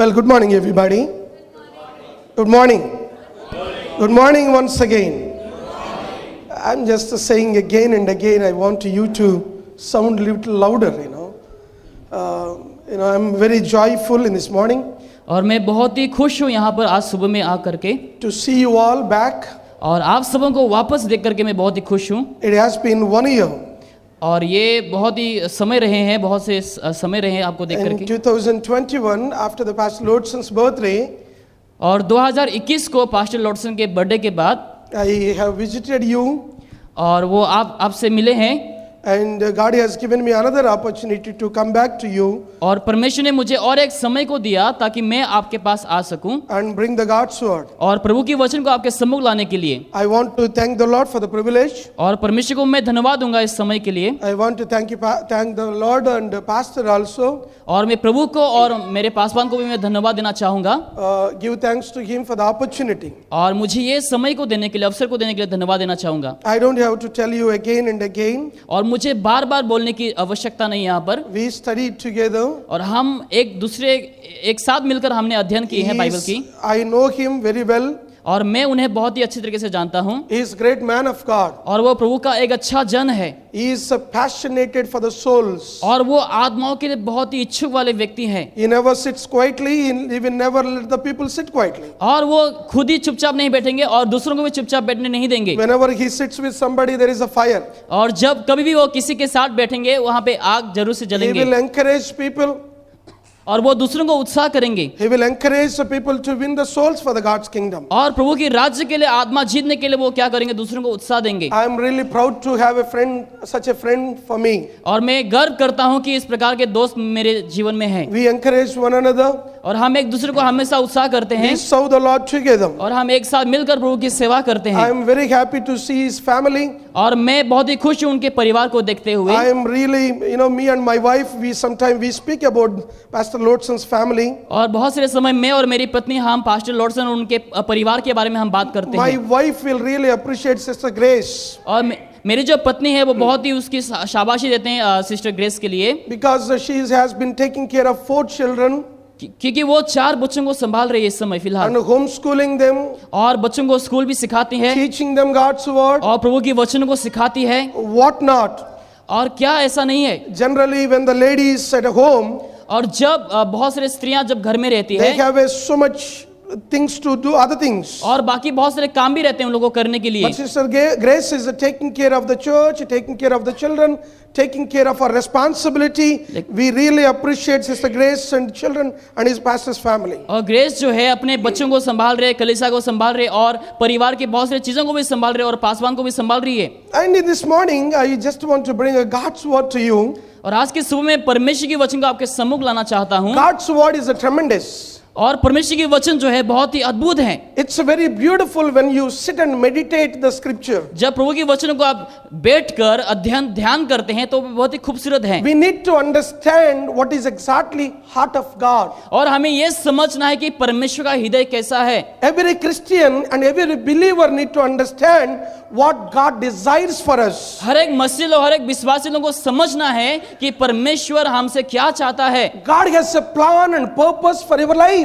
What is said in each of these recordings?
Well, good morning, everybody. Good morning. Good morning once again. I'm just saying again and again, I want you to sound a little louder, I'm very joyful in this morning. और मैं बहुत ही खुश हूँ यहाँ पर आज सुबह में आकर के To see you all back. और आप सबों को वापस देख करके मैं बहुत ही खुश हूँ. It has been 1 year. और ये बहुत ही समय रहे हैं, बहुत से समय रहे हैं आपको देख In करके. 2021, after the Pastor Lordson's birthday, और 2021 को पास्टर लॉर्डसन के बर्थडे के बाद I have visited you. और वो आपसे मिले हैं. And God has given me another opportunity to come back to you. और परमेश्वर ने मुझे और एक समय को दिया ताकि मैं आपके पास आ सकूं. And bring the God's word. और प्रभु की वचन को आपके सम्मुख लाने के लिए. I want to thank the Lord for the privilege. और परमेश्वर को मैं धन्यवाद दूंगा इस समय के लिए. I want to thank the Lord and the pastor also. और मैं प्रभु को और मेरे पासवान को भी मैं धन्यवाद देना चाहूंगा. Give thanks to him for the opportunity. और मुझे ये समय को देने के लिए, अवसर को देने के लिए धन्यवाद देना चाहूंगा. I don't have to tell you again and again. और मुझे बार बार बोलने की आवश्यकता नहीं यहाँ पर. We studied together. और हम एक साथ मिलकर हमने अध्ययन किए हैं बाइबल की. I know him very well. और मैं उन्हें बहुत ही अच्छी तरीके से जानता हूँ. He is great man of God. और वो प्रभु का एक अच्छा जन है. He is passionate for the souls. और वो आत्माओं के लिए बहुत ही इच्छुक वाले व्यक्ति हैं. He never sits quietly. He will never let the people sit quietly. और वो खुद ही चुपचाप नहीं बैठेंगे और दूसरों को भी चुपचाप बैठने नहीं देंगे. Whenever he sits with somebody, there is a fire. और जब कभी भी वो किसी के साथ बैठेंगे वहाँ पे आग जरूर से जलेंगे. He will encourage people. और वो दूसरों को उत्साह करेंगे. He will encourage the people to win the souls for the God's kingdom. और प्रभु की राज्य के लिए आत्मा जीतने के लिए वो क्या करेंगे, दूसरों को उत्साह देंगे. I am really proud to have such a friend for me. और मैं गर्व करता हूँ कि इस प्रकार के दोस्त मेरे जीवन में हैं. We encourage one another. और हम एक दूसरे को हमेशा उत्साह करते हैं. We serve the Lord together. और हम एक साथ मिलकर प्रभु की सेवा करते हैं. I am very happy to see his family. और मैं बहुत ही खुश हूँ उनके परिवार को देखते हुए. I am really, me and my wife, we speak about Pastor Lordson's family. और बहुत सारे समय मैं और मेरी पत्नी हम पास्टर लॉर्डसन और उनके परिवार के बारे में हम बात करते हैं. My wife will really appreciate Sister Grace. और मेरी जो पत्नी है वो बहुत ही उसकी शाबाशी देते हैं सिस्टर ग्रेस के लिए. Because she has been taking care of 4 children. क्योंकि वो 4 बच्चों को संभाल रही है इस समय फिलहाल. And homeschooling them. और बच्चों को स्कूल भी सिखाती है. Teaching them God's word. और प्रभु की वचन को सिखाती है. What not? और क्या ऐसा नहीं है. Generally when the ladies at home. और जब बहुत सारे स्त्रियां जब घर में रहती है. They have so much things to do, other things. और बाकी बहुत सारे काम भी रहते हैं उन लोगों को करने के लिए. But Sister Grace is taking care of the church, taking care of the children, taking care of our responsibility. We really appreciate Sister Grace and children and his pastor's family. और ग्रेस जो है अपने बच्चों को संभाल रहे, कलीसिया को संभाल रहे और परिवार के बहुत सारे चीजों को भी संभाल रहे और पासवान को भी संभाल रही है. And in this morning I just want to bring a God's word to you. और आज के सुबह में परमेश्वर की वचन को आपके सम्मुख लाना चाहता हूँ. God's word is a tremendous. और परमेश्वर की वचन जो है बहुत ही अद्भुत है. It's very beautiful when you sit and meditate the scripture. जब प्रभु की वचन को आप बैठकर ध्यान करते हैं तो बहुत ही खूबसूरत है. We need to understand what is exactly heart of God. और हमें ये समझना है कि परमेश्वर का हृदय कैसा है. Every Christian and every believer need to understand what God desires for us. हर एक मसीह और हर एक विश्वासी लोगों को समझना है कि परमेश्वर हमसे क्या चाहता है. God has a plan and purpose for your life.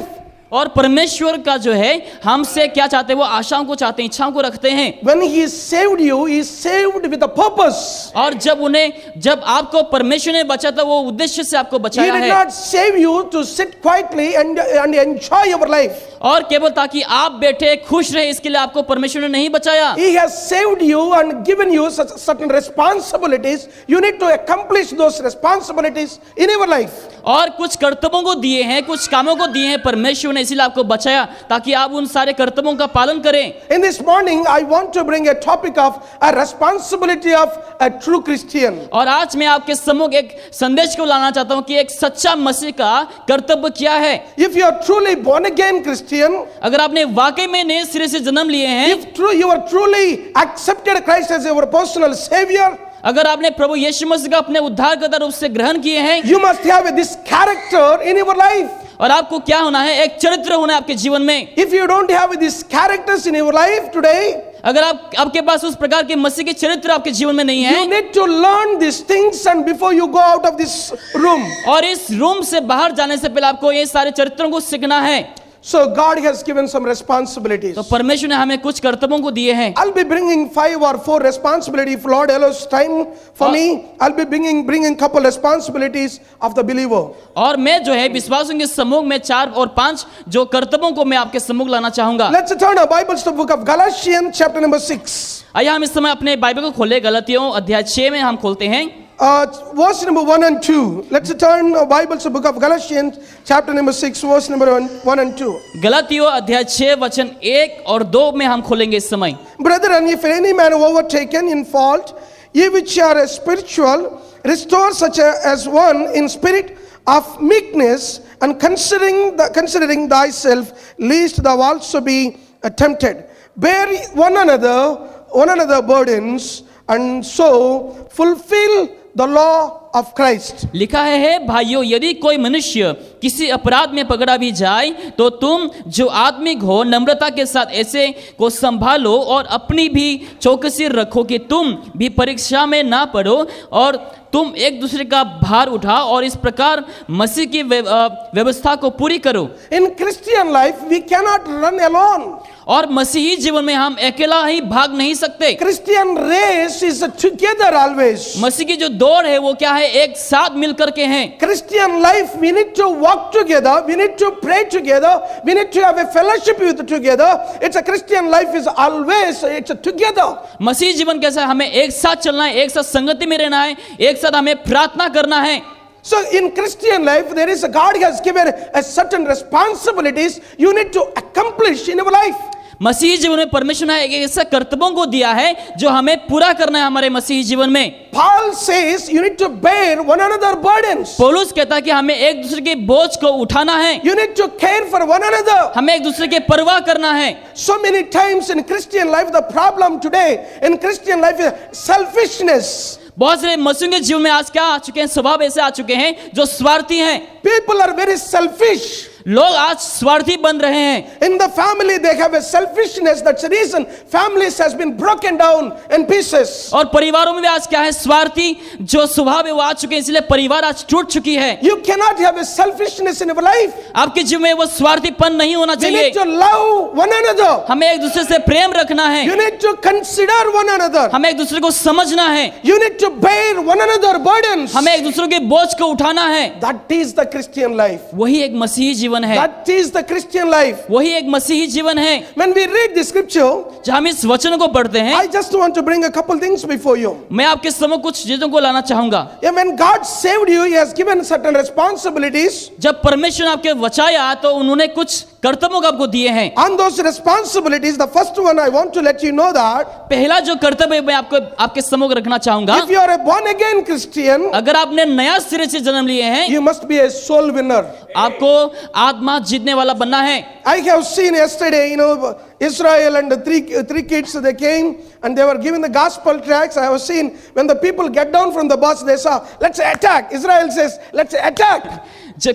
और परमेश्वर का जो है हमसे क्या चाहते हैं, वो आशाओं को चाहते हैं, इच्छाओं को रखते हैं. When he saved you, he saved with a purpose. और जब आपको परमेश्वर ने बचा था वो उद्देश्य से आपको बचाया है. He did not save you to sit quietly and enjoy your life. और केवल ताकि आप बैठे खुश रहे इसके लिए आपको परमेश्वर ने नहीं बचाया. He has saved you and given you certain responsibilities. You need to accomplish those responsibilities in your life. और कुछ कर्तव्यों को दिए हैं, कुछ कामों को दिए हैं परमेश्वर ने, इसीलिए आपको बचाया ताकि आप उन सारे कर्तव्यों का पालन करें. In this morning I want to bring a topic of a responsibility of a true Christian. और आज मैं आपके सम्मुख एक संदेश को लाना चाहता हूं कि एक सच्चा मसीह का कर्तव्य क्या है. If you are truly born again Christian, अगर आपने वाकई में नए सिरे से जन्म लिए हैं, if you are truly accepted Christ as your personal savior, अगर आपने प्रभु यीशु मसीह का अपने उद्धारकर्ता रूप से ग्रहण किए हैं, you must have this character in your life. और आपको क्या होना है, एक चरित्र होना है आपके जीवन में. If you don't have these characters in your life today, अगर आपके पास उस प्रकार के मसीह के चरित्र आपके जीवन में नहीं You है, need to learn these things and before you go out of this room. और इस रूम से बाहर जाने से पहले आपको ये सारे चरित्रों को सीखना है। So God has given some responsibilities. तो परमेश्वर ने हमें कुछ कर्तव्यों को दिए हैं। I'll be bringing 5 or 4 responsibilities. If Lord allows time for me, I'll be bringing couple responsibilities of the believer. और मैं जो है विश्वासियों के समूह में 4 और 5 जो कर्तव्यों को मैं आपके सम्मुख लाना चाहूंगा। Let's turn our Bibles to the book of Galatians chapter number 6. आइए हम इस समय अपने बाइबल को खोले, गलतियों अध्याय 6 में हम खोलते हैं। Verse number 1 and 2. Let's turn our Bibles to the book of Galatians chapter number 6, verse number 1 and 2. गलतियों अध्याय 6 वचन 1 और 2 में हम खोलेंगे इस समय। Brethren, if any man overtaken in fault, ye which are spiritual, restore such as one in spirit of meekness, and considering thyself, lest thou also be tempted. Bear one another burdens, and so fulfill the law of Christ. लिखा है भाइयों, यदि कोई मनुष्य किसी अपराध में पकड़ा भी जाए तो तुम जो आत्मिक हो नम्रता के साथ ऐसे को संभालो और अपनी भी चौकसी रखो कि तुम भी परीक्षा में ना पड़ो, और तुम एक दूसरे का भार उठाओ और इस प्रकार मसीह की व्यवस्था को पूरी करो। In Christian life, we cannot run alone. और मसीही जीवन में हम अकेला ही भाग नहीं सकते। Christian race is together always. मसीह की जो दौड़ है वो क्या है, एक साथ मिलकर के हैं। Christian life, we need to walk together, we need to pray together, we need to have a fellowship with together. It's a Christian life is always it's a together. मसीही जीवन कैसा है, हमें एक साथ चलना है, एक साथ संगति में रहना है, एक साथ हमें प्रार्थना करना है। So in Christian life, there is God has given a certain responsibilities you need to accomplish in your life. मसीही जीवन में परमेश्वर ने एक ऐसा कर्तव्यों को दिया है जो हमें पूरा करना है हमारे मसीही जीवन में। Paul says you need to bear one another burdens. पौलुस कहता है कि हमें एक दूसरे के बोझ को उठाना है, You need to care for one another. हमें एक दूसरे के परवाह करना है। So many times in Christian life, the problem today in Christian life is selfishness. बहुत से मसीहियों के जीवन में आज क्या आ चुके हैं, स्वभाव ऐसे आ चुके हैं जो स्वार्थी हैं। People are very selfish. लोग आज स्वार्थी बन रहे हैं। In the family, they have a selfishness. That's the reason families has been broken down in pieces. और परिवारों में भी आज क्या है, स्वार्थी जो स्वभाव है वो आ चुके हैं, इसलिए परिवार आज टूट चुकी है। You cannot have a selfishness in your life. आपके जीवन में वो स्वार्थीपन नहीं होना We चाहिए। need to love one another. हमें एक दूसरे से प्रेम रखना है, You need to consider one another. हमें एक दूसरे को समझना है, You need to bear one another burdens. हमें एक दूसरे के बोझ को उठाना है। That is the Christian life. वही एक मसीही जीवन है, That is the Christian life. वही एक मसीही जीवन है। When we read the scripture, जब हम इस वचन को पढ़ते हैं, I just want to bring a couple things before you. मैं आपके समूह कुछ चीजों को लाना चाहूंगा। Yeah, when God saved you, He has given certain responsibilities. जब परमेश्वर ने आपके बचाया तो उन्होंने कुछ कर्तव्यों को आपको दिए हैं। On those responsibilities, the first one I want to let you know that पहला जो कर्तव्य मैं आपको आपके समूह रखना चाहूंगा, if you are a born again Christian, अगर आपने नया सिरे से जन्म लिए हैं, you must be a soul winner. आपको आत्मा जीतने वाला बनना है। I have seen yesterday, Israel and the three kids, they came and they were given the gospel tracts. I have seen when the people get down from the bus, they saw, let's attack. Israel says, let's attack.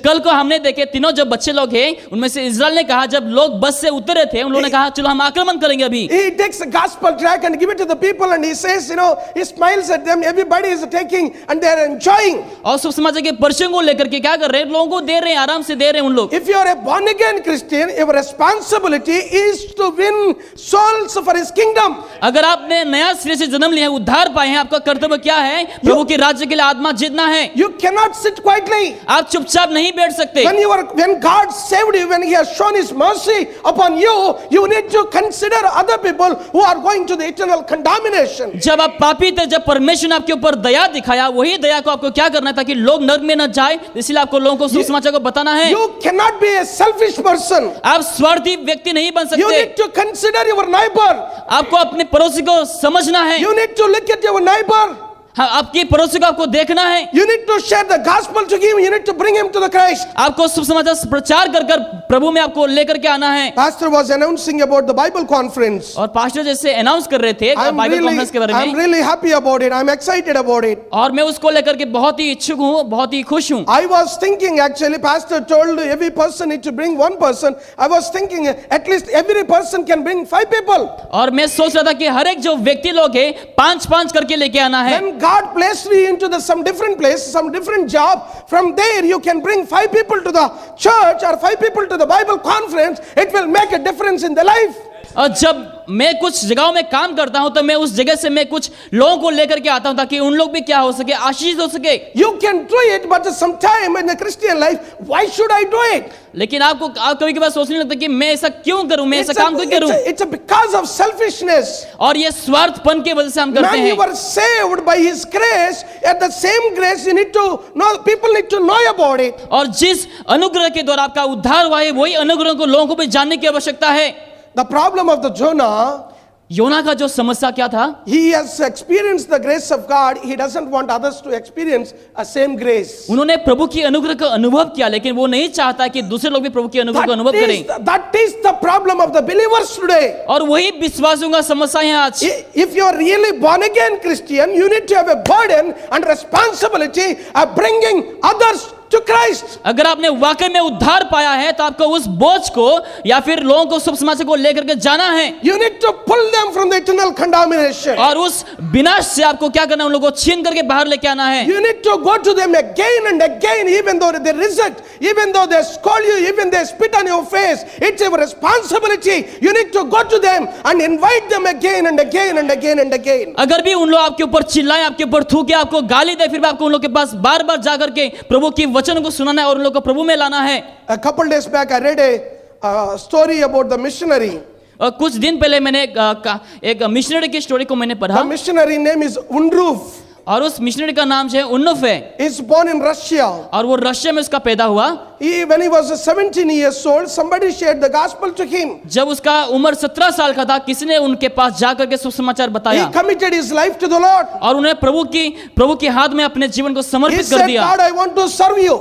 कल को हमने देखे तीनों जो बच्चे लोग हैं उनमें से इज़राइल ने कहा, जब लोग बस से उतरे थे उन लोगों ने कहा चलो हम आक्रमण करेंगे अभी। He takes the gospel tract and give it to the people and he says, he smiles at them. Everybody is taking and they are enjoying. और सब समाज के पर्चियों को लेकर के क्या कर रहे हैं, लोगों को दे रहे हैं, आराम से दे रहे हैं उन लोग। If you are a born again Christian, your responsibility is to win souls for His kingdom. अगर आपने नया सिरे से जन्म लिया है, उद्धार पाए हैं, आपका कर्तव्य क्या है, प्रभु के राज्य के लिए आत्मा जीतना है। You cannot sit quietly. आप चुपचाप नहीं बैठ सकते। When God saved you, when He has shown His mercy upon you, you need to consider other people who are going to the eternal condemnation. जब आप पापी थे, जब परमेश्वर ने आपके ऊपर दया दिखाया, वही दया को आपको क्या करना है ताकि लोग नरक में न जाए, इसलिए आपको लोगों को सुसमाचार को बताना है। You cannot be a selfish person. आप स्वार्थी व्यक्ति नहीं बन You सकते। need to consider your neighbor. आपको अपने पड़ोसी को समझना है, You need to look at your neighbor. हाँ, आपके पड़ोसी को आपको देखना है, You need to share the gospel to him. You need to bring him to the Christ. आपको शुभ समाचार प्रचार कर कर प्रभु में आपको लेकर के आना है। Pastor was announcing about the Bible conference. और पास्टर जैसे अनाउंस कर रहे थे बाइबल कॉन्फ्रेंस के बारे I'm में, really happy about it. I'm excited about it. और मैं उसको लेकर के बहुत ही इच्छुक हूँ, बहुत ही खुश हूँ। I was thinking actually, Pastor told every person need to bring one person. I was thinking at least every person can bring 5 people. और मैं सोच रहा था कि हर एक जो व्यक्ति लोग है 5-5 करके लेके आना है। When God placed me into some different place, some different job, from there you can bring 5 people to the church or 5 people to the Bible conference. It will make a difference in the life. और जब मैं कुछ जगहों में काम करता हूं तो मैं उस जगह से मैं कुछ लोगों को लेकर के आता हूं ताकि उन लोग भी क्या हो सके, आशीष हो सके। You can do it, but sometime in the Christian life, why should I do it? लेकिन आप कभी कभार सोचने लगता है कि मैं ऐसा क्यों करूं, मैं ऐसा काम क्यों करूं, It's a because of selfishness. और ये स्वार्थपन की वजह से हम करते Man, you हैं। were saved by His grace. At the same grace, you need to know. People need to know about it. और जिस अनुग्रह के द्वारा आपका उद्धार हुआ है वही अनुग्रह को लोगों को भी जानने की आवश्यकता है। The problem of the Jonah, योना का जो समस्या क्या था, he has experienced the grace of God. He doesn't want others to experience a same grace. उन्होंने प्रभु की अनुग्रह का अनुभव किया, लेकिन वो नहीं चाहता कि दूसरे लोग भी प्रभु की अनुग्रह का अनुभव करें। That is the problem of the believers today. और वही विश्वासियों का समस्या है आज। If you are really born again Christian, you need to have a burden and responsibility of bringing others to Christ. अगर आपने वाकई में उद्धार पाया है तो आपको उस बोझ को या फिर लोगों को शुभ समाचार को लेकर के जाना है। You need to pull them from the eternal condemnation. और उस विनाश से आपको क्या करना है, उन लोगों को छीन करके बाहर लेके आना है। You need to go to them again and again, even though they reject, even though they scold you, even they spit on your face. It's your responsibility. You need to go to them and invite them again and again and again and again. अगर भी उन लोग आपके ऊपर चिल्लाएं, आपके ऊपर थूके, आपको गाली दे, फिर भी आपको उन लोग के पास बार बार जाकर के प्रभु की वचन को सुनाना है और उन लोग को प्रभु में लाना है। A couple days back, I read a story about the missionary. और कुछ दिन पहले मैंने एक मिशनरी की स्टोरी को मैंने The पढ़ा, missionary name is Undruf. और उस मिशनरी का नाम जो है उन्नुफ है, He's born in Russia. और वो रशिया में उसका पैदा हुआ। When he was 17 years old, somebody shared the gospel to him. जब उसका उम्र 17 साल का था, किसी ने उनके पास जाकर के सुसमाचार He बताया committed his life to the Lord. और उन्हें प्रभु के हाथ में अपने जीवन को He समर्पित कर said, दिया। God, I want to serve you.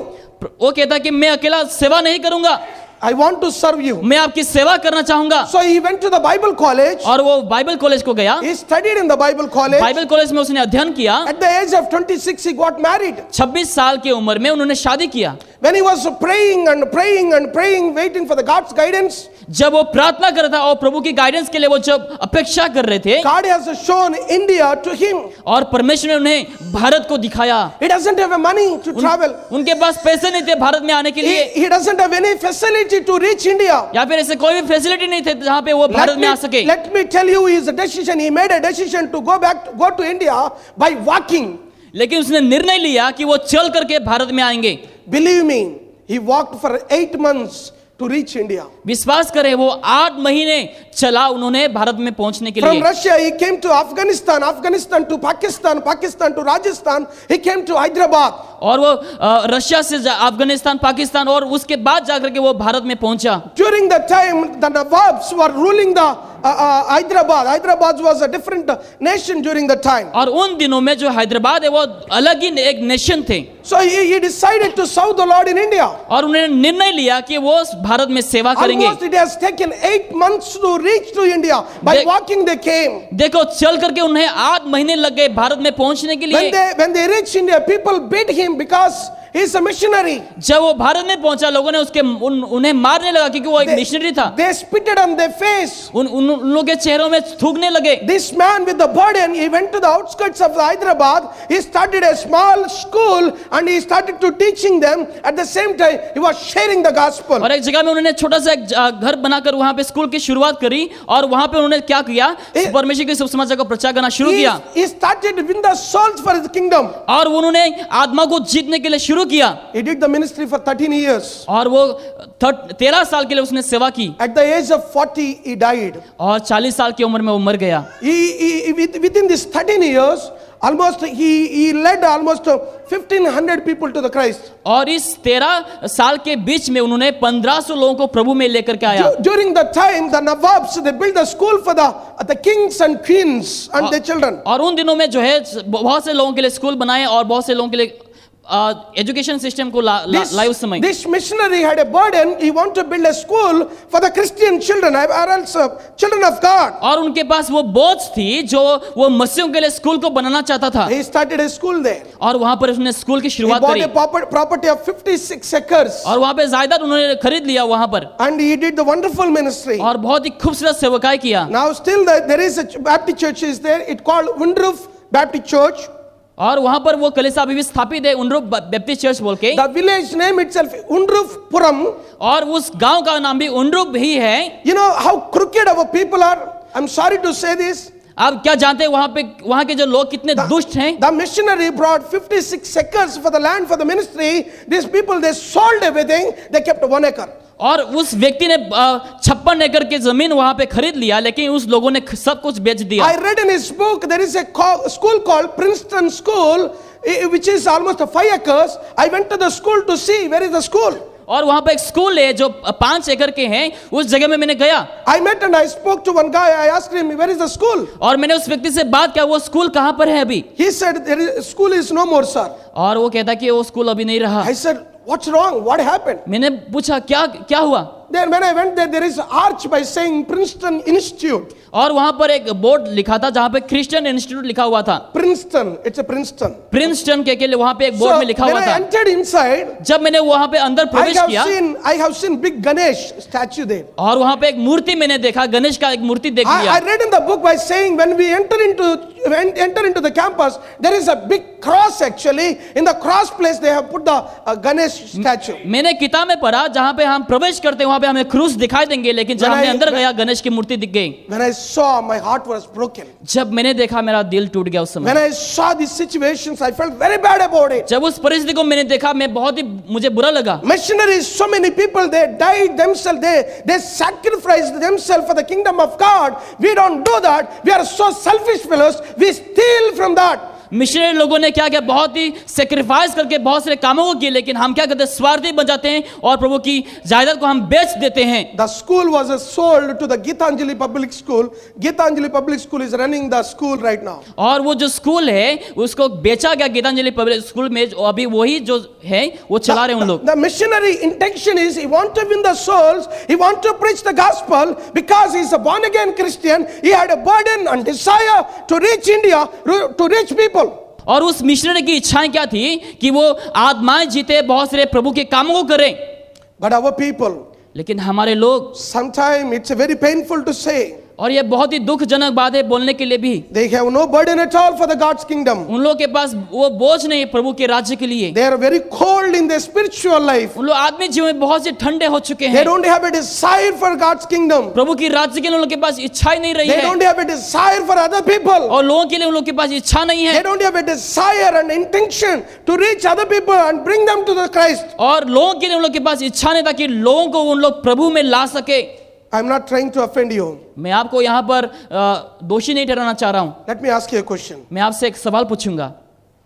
वो कहता कि मैं अकेला सेवा नहीं करूंगा, I want to serve you. मैं आपकी सेवा करना चाहूंगा। So he went to the Bible college. और वो बाइबल कॉलेज को गया। He studied in the Bible college. Bible college में उसने अध्ययन किया। At the age of 26, he got married. 26 साल की उम्र में उन्होंने शादी किया। When he was praying and praying and praying, waiting for the God's guidance, जब वो प्रार्थना कर रहा था और प्रभु की गाइडेंस के लिए वो जब अपेक्षा कर रहे थे, God has shown India to him. और परमेश्वर ने उन्हें भारत को दिखाया। He doesn't have money to travel. उनके पास पैसे नहीं थे भारत में आने के लिए, He doesn't have any facility to reach India. या फिर ऐसे कोई भी फैसिलिटी नहीं थे जहां पे वो भारत में आ सके। Let me tell you his decision. He made a decision to go to India by walking. लेकिन उसने निर्णय लिया कि वो चल करके भारत में आएंगे। Believe me, he walked for 8 months to reach India. विश्वास करें, वो 8 महीने चला उन्होंने भारत में पहुंचने के From लिए। Russia, he came to Afghanistan, Afghanistan to Pakistan, Pakistan to Rajasthan. He came to Hyderabad. और वो रशिया से अफगानिस्तान, पाकिस्तान और उसके बाद जाकर के वो भारत में पहुंचा। During the time, the Nawabs were ruling the Hyderabad. Hyderabad was a different nation during the time. और उन दिनों में जो हैदराबाद है वो अलग ही एक नेशन थे। So he decided to serve the Lord in India. और उन्होंने निर्णय लिया कि वो भारत में सेवा करेंगे। Almost it has taken 8 months to reach to India. By walking they came. देखो चल करके उन्हें 8 महीने लग गए भारत में पहुंचने के लिए। When they reached India, people beat him because he is a missionary. जब वो भारत में पहुंचा, लोगों ने उन्हें मारने लगा क्योंकि वो एक मिशनरी था। They spitted on their face. उन लोगों के चेहरों में थूकने लगे। This man with the burden, he went to the outskirts of Hyderabad. He started a small school and he started to teaching them. At the same time, he was sharing the gospel. और एक जगह में उन्होंने छोटा सा एक घर बनाकर वहां पे स्कूल की शुरुआत करी और वहां पे उन्होंने क्या किया, परमेश्वर के सुसमाचार को प्रचार करना शुरू किया। He started to win the souls for his kingdom. और उन्होंने आत्मा को जीतने के लिए शुरू किया। He did the ministry for 13 years. और वो 13 साल के लिए उसने सेवा की। At the age of 40, he died. और 40 साल की उम्र में वो मर गया। Within these 13 years, Almost he led almost 1,500 people to the Christ. और इस 13 साल के बीच में उन्होंने 1500 लोगों को प्रभु में लेकर के आया। During the time, the Nawabs, they built a school for the kings and queens and their children. और उन दिनों में जो है बहुत से लोगों के लिए स्कूल बनाए और बहुत से लोगों के लिए एजुकेशन सिस्टम को लाए उस समय। This missionary had a burden. He wanted to build a school for the Christian children, or else children of God. और उनके पास वो बोझ थी जो वो मसीहों के लिए स्कूल को बनाना चाहता था। He started a school there. और वहां पर उसने स्कूल की He शुरुआत bought करी। a property of 56 acres. और वहां पे जायदाद उन्होंने खरीद लिया वहां पर। And he did the wonderful ministry. और बहुत ही खूबसूरत सेवकाई किया। Now still there is a Baptist church is there. It called Windroof Baptist Church. और वहां पर वो कलीसिया अभी भी स्थापित है, उनरूप बैप्टिस्ट चर्च बोल के। The village name itself Windroof Puram. और उस गांव का नाम भी उनरूप ही है। You know how crooked our people are. I'm sorry to say this. आप क्या जानते हैं वहां के जो लोग कितने दुष्ट हैं? The missionary brought 56 acres for the land for the ministry. These people, they sold everything. They kept 1 acre. और उस व्यक्ति ने 56 एकड़ की जमीन वहां पे खरीद लिया, लेकिन उस लोगों ने सब कुछ बेच दिया। I read in his book there is a school called Princeton School, which is almost 5 acres. I went to the school to see where is the school. और वहां पे एक स्कूल है जो 5 एकड़ के हैं, उस जगह में मैंने गया। I met and I spoke to one guy. I asked him, where is the school? और मैंने उस व्यक्ति से बात किया, वो स्कूल कहां पर है अभी? He said, school is no more, sir. और वो कहता कि वो स्कूल अभी नहीं रहा। I said, what's wrong? What happened? मैंने पूछा क्या हुआ? Then when I went there is an arch by saying Princeton Institute. और वहां पर एक बोर्ड लिखा था जहां पे क्रिश्चियन इंस्टीट्यूट लिखा हुआ था। Princeton, it's a Princeton. Princeton के लिए वहां पे एक बोर्ड में लिखा when हुआ I था। entered inside, जब मैंने वहां पे अंदर प्रवेश किया, I have seen big Ganesh statue there. और वहां पे एक मूर्ति मैंने देखा, गणेश का एक मूर्ति देख लिया। I read in the book by saying when we enter into the campus, there is a big cross actually. In the cross place they have put the Ganesh statue. मैंने किताब में पढ़ा जहां पे हम प्रवेश करते हैं वहां पे हमें क्रूस दिखाई देंगे, लेकिन जब हमने अंदर गया गणेश की मूर्ति दिख गई। When I saw, my heart was broken. जब मैंने देखा मेरा दिल टूट गया उस समय। When I saw these situations, I felt very bad about it. जब उस परिस्थिति को मैंने देखा, मैं बहुत ही मुझे बुरा लगा। Missionaries, so many people, they died themselves, they sacrificed themselves for the kingdom of God. We don't do that. We are so selfish fellows. We steal from that. Missionary लोगों ने क्या किया, बहुत ही सेक्रीफाइस करके बहुत सारे कामों को किए, लेकिन हम क्या करते हैं, स्वार्थी बन जाते हैं और प्रभु की जायदाद को हम बेच देते हैं। The school was sold to the Gitanjali Public School. Gitanjali Public School is running the school right now. और वो जो स्कूल है उसको बेचा गया गीतांजलि पब्लिक स्कूल में, अभी वही जो है वो चला रहे उन लोग। The missionary intention is he want to win the souls. He want to preach the gospel because he is a born again Christian. He had a burden and desire to reach India, to reach people. और उस missionary की इच्छाएं क्या थी कि वो आत्माएं जीते, बहुत सारे प्रभु के कामों को करें। But our people, लेकिन हमारे लोग, sometimes it's very painful to say, और ये बहुत ही दुखजनक बात है बोलने के लिए भी, they have no burden at all for the God's kingdom. उन लोग के पास वो बोझ नहीं है प्रभु के राज्य के लिए। They are very cold in their spiritual life. उन लोग आत्मिक जीवन में बहुत से ठंडे हो चुके They हैं। don't have a desire for God's kingdom. प्रभु की राज्य के लिए उन लोग के पास इच्छा ही नहीं रही They है, don't have a desire for other people. और लोगों के लिए उन लोग के पास इच्छा नहीं They है, don't have a desire and intention to reach other people and bring them to the Christ. और लोगों के लिए उन लोग के पास इच्छा नहीं था कि लोगों को उन लोग प्रभु में ला सके। I'm not trying to offend you. मैं आपको यहाँ पर दोषी नहीं ठहराना चाह रहा हूँ। Let me ask you a question. मैं आपसे एक सवाल पूछूंगा,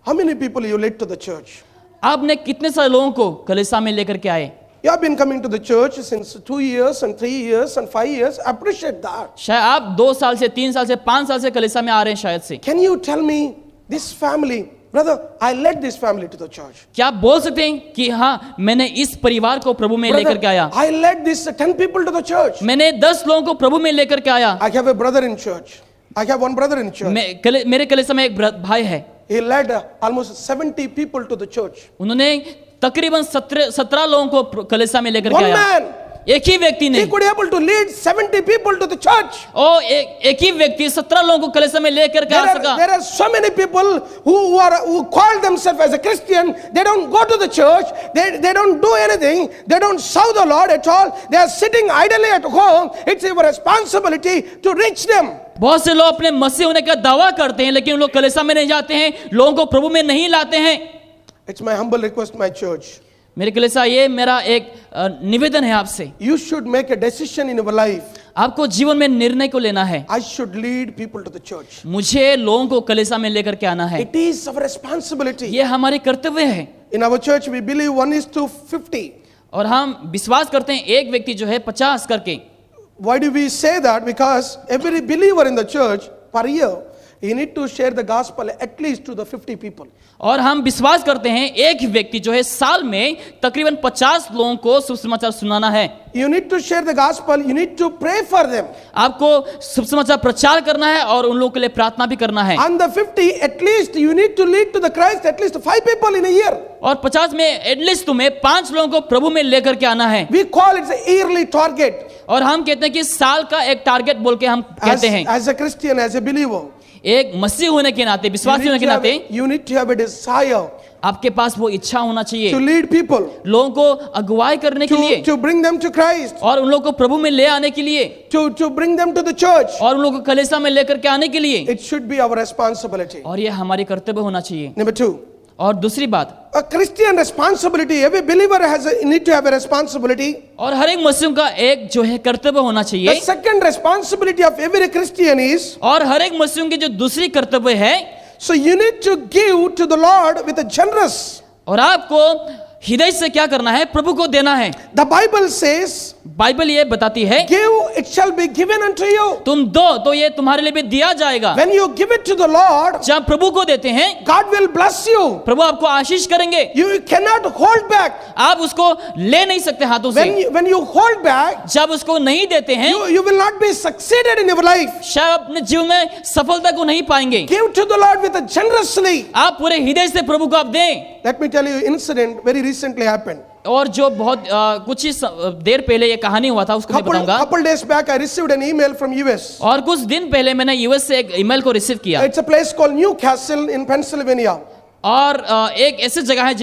How many people you led to the church? आपने कितने सारे लोगों को कलीसिया में लेकर के आए? You have been coming to the church since 2 years and 3 years and 5 years. Appreciate that. शायद आप 2 साल से 3 साल से 5 साल से कलीसिया में आ रहे हैं शायद से। Can you tell me this family, brother, I led this family to the church. क्या आप बोल सकते हैं कि हाँ मैंने इस परिवार को प्रभु में लेकर के आया, I led this 10 people to the church. मैंने 10 लोगों को प्रभु में लेकर के आया। I have a brother in church. I have one brother in church. मेरे कलीसिया में एक भाई है, He led almost 70 people to the church. उन्होंने तकरीबन 17 लोगों को कलीसिया में लेकर के One आया। man. एक ही व्यक्ति ने, He could able to lead 70 people to the church. और एक ही व्यक्ति 17 लोगों को कलीसिया में लेकर के आ सका। There are so many people who call themselves as a Christian. They don't go to the church. They don't do anything. They don't serve the Lord at all. They are sitting idly at home. It's your responsibility to reach them. बहुत से लोग अपने मसीह होने का दावा करते हैं, लेकिन उन लोग कलीसिया में नहीं जाते हैं, लोगों को प्रभु में नहीं लाते हैं। It's my humble request, my church. मेरे कलीसिया, ये मेरा एक निवेदन है आपसे, You should make a decision in your life. आपको जीवन में निर्णय को लेना है। I should lead people to the church. मुझे लोगों को कलीसिया में लेकर के आना है। It is our responsibility. ये हमारी कर्तव्य है। In our church, we believe 1:50. और हम विश्वास करते हैं एक व्यक्ति जो है 50 करके। Why do we say that? Because every believer in the church per year, you need to share the gospel at least to the 50 people. और हम विश्वास करते हैं एक व्यक्ति जो है साल में तकरीबन 50 लोगों को सुसमाचार सुनाना है। You need to share the gospel. You need to pray for them. आपको सुसमाचार प्रचार करना है और उन लोगों के लिए प्रार्थना भी करना है। On the 50, at least you need to lead to the Christ at least 5 people in a year. और 50 में एटलीस्ट तुम्हें 5 लोगों को प्रभु में लेकर के आना है। We call it the yearly target. और हम कहते हैं कि साल का एक टारगेट बोल के हम कहते हैं। As a Christian, as a believer, एक मसीह होने के नाते, विश्वासी होने के नाते you need to have a desire आपके पास वो इच्छा होना चाहिए to lead people, लोगों को अगुवाई करने के लिए, to bring them to Christ, और उन लोगों को प्रभु में ले आने के लिए, to bring them to the church. और उन लोगों को कलीसिया में लेकर के आने के लिए। It should be our responsibility. और ये हमारी कर्तव्य होना चाहिए। Number 2, और दूसरी बात, a Christian responsibility. Every believer need to have a responsibility. और हर एक मसीह का एक जो है कर्तव्य होना The चाहिए। second responsibility of every Christian is, और हर एक मसीह की जो दूसरी कर्तव्य है, so you need to give to the Lord with a generous. और आपको हृदय से क्या करना है, प्रभु को देना है। The Bible says, बाइबल ये बताती है, give, it shall be given unto you. तुम दो तो ये तुम्हारे लिए भी दिया जाएगा। When you give it to the Lord, जब प्रभु को देते हैं, God will bless you. प्रभु आपको आशीष करेंगे। You cannot hold back. आप उसको ले नहीं सकते हाथों से। When you hold back, जब उसको नहीं देते हैं, you will not be succeeded in your life. शायद अपने जीवन में सफलता को नहीं पाएंगे। Give to the Lord with a generously. आप पूरे हृदय से प्रभु को आप दें। Let me tell you, incident very recently happened. और जो बहुत कुछ ही देर पहले ये कहानी हुआ था, उसको मैं बताऊंगा। Couple days back, I received an email from US. और कुछ दिन पहले मैंने यूएस से एक ईमेल को रिसीव किया। It's a place called Newcastle in Pennsylvania. और एक ऐसी जगह है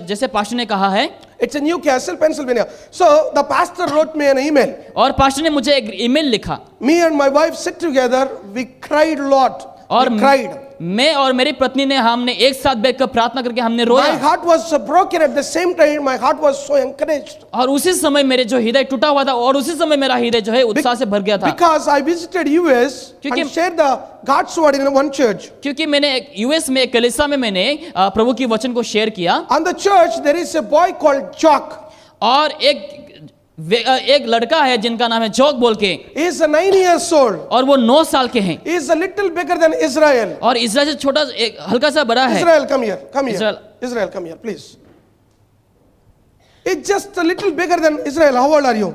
जैसे पास्टर ने कहा है। It's in Newcastle, Pennsylvania. So the pastor wrote me an email. और पास्टर ने मुझे एक ईमेल लिखा। Me and my wife sit together. We cried a lot. और We cried. मैं और मेरी पत्नी ने हमने एक साथ बैठकर प्रार्थना करके हमने My रोया। heart was so broken at the same time. My heart was so encouraged. और उसी समय मेरे जो हृदय टूटा हुआ था, और उसी समय मेरा हृदय जो है उत्साह से भर गया था। Because I visited US and shared the God's word in one church. क्योंकि मैंने यूएस में एक कलीसिया में मैंने प्रभु की वचन को शेयर किया। On the church there is a boy called Jock. और एक लड़का है जिनका नाम है जॉक बोल के। He is 9 years old. और वो 9 साल के हैं। He is a little bigger than Israel. और इज़राइल से छोटा, एक हल्का सा बड़ा है। Israel, come here. Come here. Israel. Come here, please. It's just a little bigger than Israel. How old are you?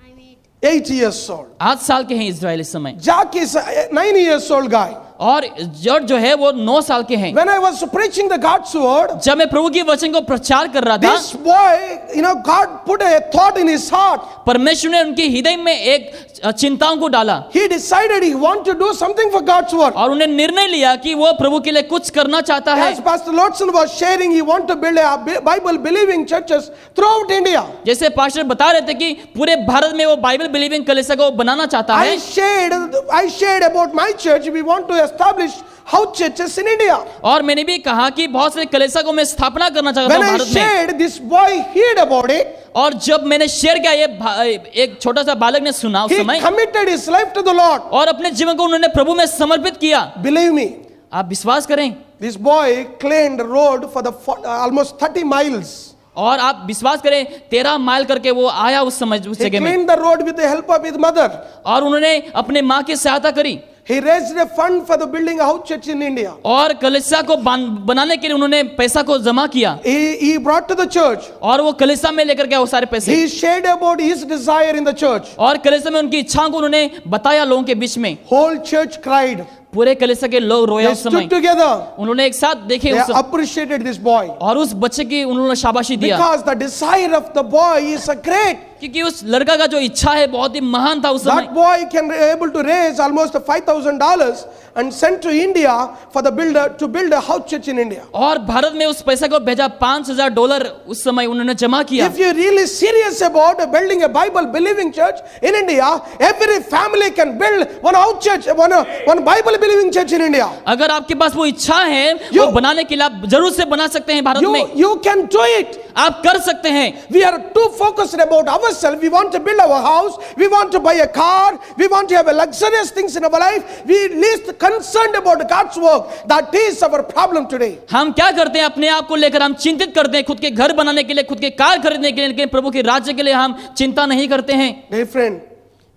I'm 8. 8 years old. 8 साल के हैं इज़राइल इस समय। Jack is a 9 years old guy. और जॉर्ज जो है वो 9 साल के हैं। When I was preaching the God's word, जब मैं प्रभु की वचन को प्रचार कर रहा था, this boy, God put a thought in his heart. परमेश्वर ने उनके हृदय में एक चिंताओं को डाला। He decided he want to do something for God's word. और उन्हें निर्णय लिया कि वो प्रभु के लिए कुछ करना चाहता है। As Pastor Lordson was sharing, he want to build a Bible believing churches throughout India. जैसे पास्टर बता रहे थे कि पूरे भारत में वो बाइबल बिलीविंग कलीसिया को बनाना चाहता है। I shared about my church. We want to establish house churches in India. और मैंने भी कहा कि बहुत सारे कलीसिया को मैं स्थापना करना चाहता When हूँ I भारत में। shared, this boy heard about it. और जब मैंने शेयर किया, ये एक छोटा सा बालक ने सुना उस He समय, committed his life to the Lord. और अपने जीवन को उन्होंने प्रभु में समर्पित किया। Believe me, आप विश्वास करें, this boy cleaned the road for the almost 30 miles. और आप विश्वास करें 13 माइल करके वो आया उस समय उस He जगह में। cleaned the road with the help of his mother. और उन्होंने अपने माँ की सहायता करी। He raised a fund for the building a house church in India. और कलीसिया को बनाने के लिए उन्होंने पैसा को जमा किया। He brought to the church. और वो कलीसिया में लेकर गया वो सारे पैसे। He shared about his desire in the church. और कलीसिया में उनकी इच्छाओं को उन्होंने बताया लोगों के बीच में। Whole church cried. पूरे कलीसिया के लोग रोया They उस समय। stood together. उन्होंने एक साथ देखे They उस appreciated this boy. और उस बच्चे की उन्होंने शाबाशी दिया। Because the desire of the boy is a great. क्योंकि उस लड़का का जो इच्छा है बहुत ही महान था उस समय। That boy can be able to raise almost $5,000 and send to India for the builder to build a house church in India. और भारत में उस पैसे को भेजा $5,000 उस समय उन्होंने जमा किया। If you're really serious about building a Bible believing church in India, every family can build one house church, one Bible believing church in India. अगर आपके पास वो इच्छा है वो बनाने के लिए आप जरूर से बना सकते हैं भारत में। You can do it. आप कर सकते हैं। We are too focused about ourselves. We want to build our house. We want to buy a car. We want to have a luxurious things in our life. We least concerned about God's work. That is our problem today. हम क्या करते हैं, अपने आप को लेकर हम चिंतित करते हैं, खुद के घर बनाने के लिए, खुद के कार खरीदने के लिए, लेकिन प्रभु के राज्य के लिए हम चिंता नहीं करते हैं। Dear friend,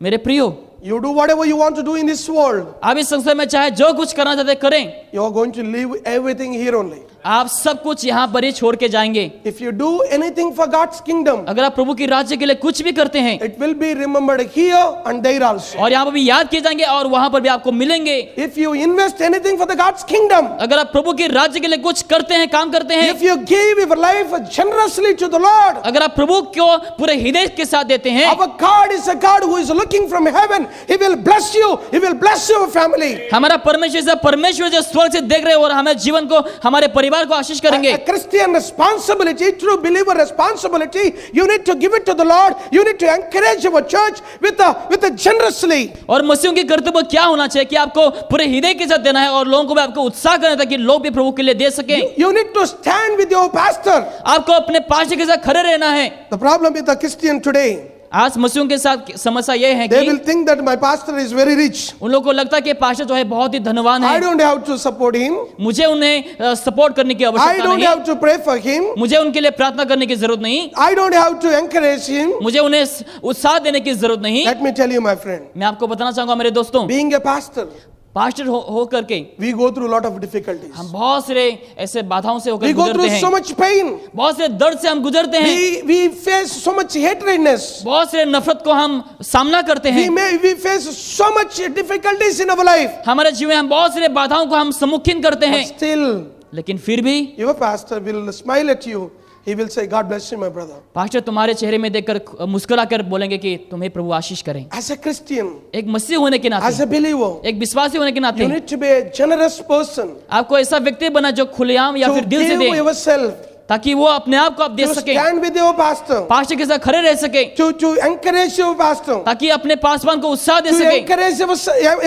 मेरे प्रियो, you do whatever you want to do in this world. आप इस संसार में चाहे जो कुछ करना चाहते करें, You are going to leave everything here only. आप सब कुछ यहाँ पर ही छोड़ के जाएंगे। If you do anything for God's kingdom, अगर आप प्रभु के राज्य के लिए कुछ भी करते हैं, it will be remembered here and there also. और यहाँ पर भी याद किए जाएंगे और वहां पर भी आपको मिलेंगे। If you invest anything for the God's kingdom, अगर आप प्रभु के राज्य के लिए कुछ करते हैं, काम करते हैं, if you give your life generously to the Lord, अगर आप प्रभु को पूरे हृदय के साथ देते हैं, our God is a God who is looking from heaven. He will bless you. He will bless your family. हमारा परमेश्वर जो स्वर्ग से देख रहे हैं और हमें जीवन को, हमारे परिवार को आशीष करेंगे। A Christian responsibility, true believer responsibility, you need to give it to the Lord. You need to encourage your church with a generously. और मसीहों की कर्तव्य क्या होना चाहिए कि आपको पूरे हृदय के साथ देना है और लोगों को भी आपको उत्साह करना है ताकि लोग भी प्रभु के लिए दे सकें। You need to stand with your pastor. आपको अपने पास्टर के साथ खड़े रहना है। The problem with the Christian today, आज मसीहों के साथ समस्या यह है they will कि think that my pastor is very rich. उन लोगों को लगता है कि पास्टर जो है बहुत ही धनवान I है, don't have to support him. मुझे उन्हें सपोर्ट करने की I आवश्यकता don't नहीं, have to pray for him. मुझे उनके लिए प्रार्थना करने की जरूरत नहीं, I don't have to encourage him. मुझे उन्हें उत्साह देने की जरूरत नहीं। Let me tell you, my friend, मैं आपको बताना चाहूंगा मेरे दोस्तों, being a pastor, पास्टर हो करके we go through a lot of difficulties. हम बहुत सारे ऐसे बाधाओं से होकर We go गुजरते through so हैं, much pain. बहुत से दर्द से हम गुजरते हैं, We face so much hatredness. बहुत से नफरत को हम सामना करते हैं, We face so much difficulties in our life. हमारे जीवन में हम बहुत सारे बाधाओं को हम सम्मुखीन करते But हैं, still, लेकिन फिर भी your pastor will smile at you. He will say, God bless you, my brother. Pastor तुम्हारे चेहरे में देखकर मुस्कुराकर बोलेंगे कि तुम्हें प्रभु आशीष करें। As a Christian, एक मसीह होने के as नाते, a believer, एक विश्वासी होने के you नाते need to be a generous person. आपको ऐसा व्यक्ति बना जो खुलेआम या To फिर दिल से give दे, yourself, ताकि वो अपने आप को आप दे to सके, stand with your pastor, pastor के साथ खड़े रह सके, to encourage your pastor, ताकि अपने पासवान को उत्साह दे to सके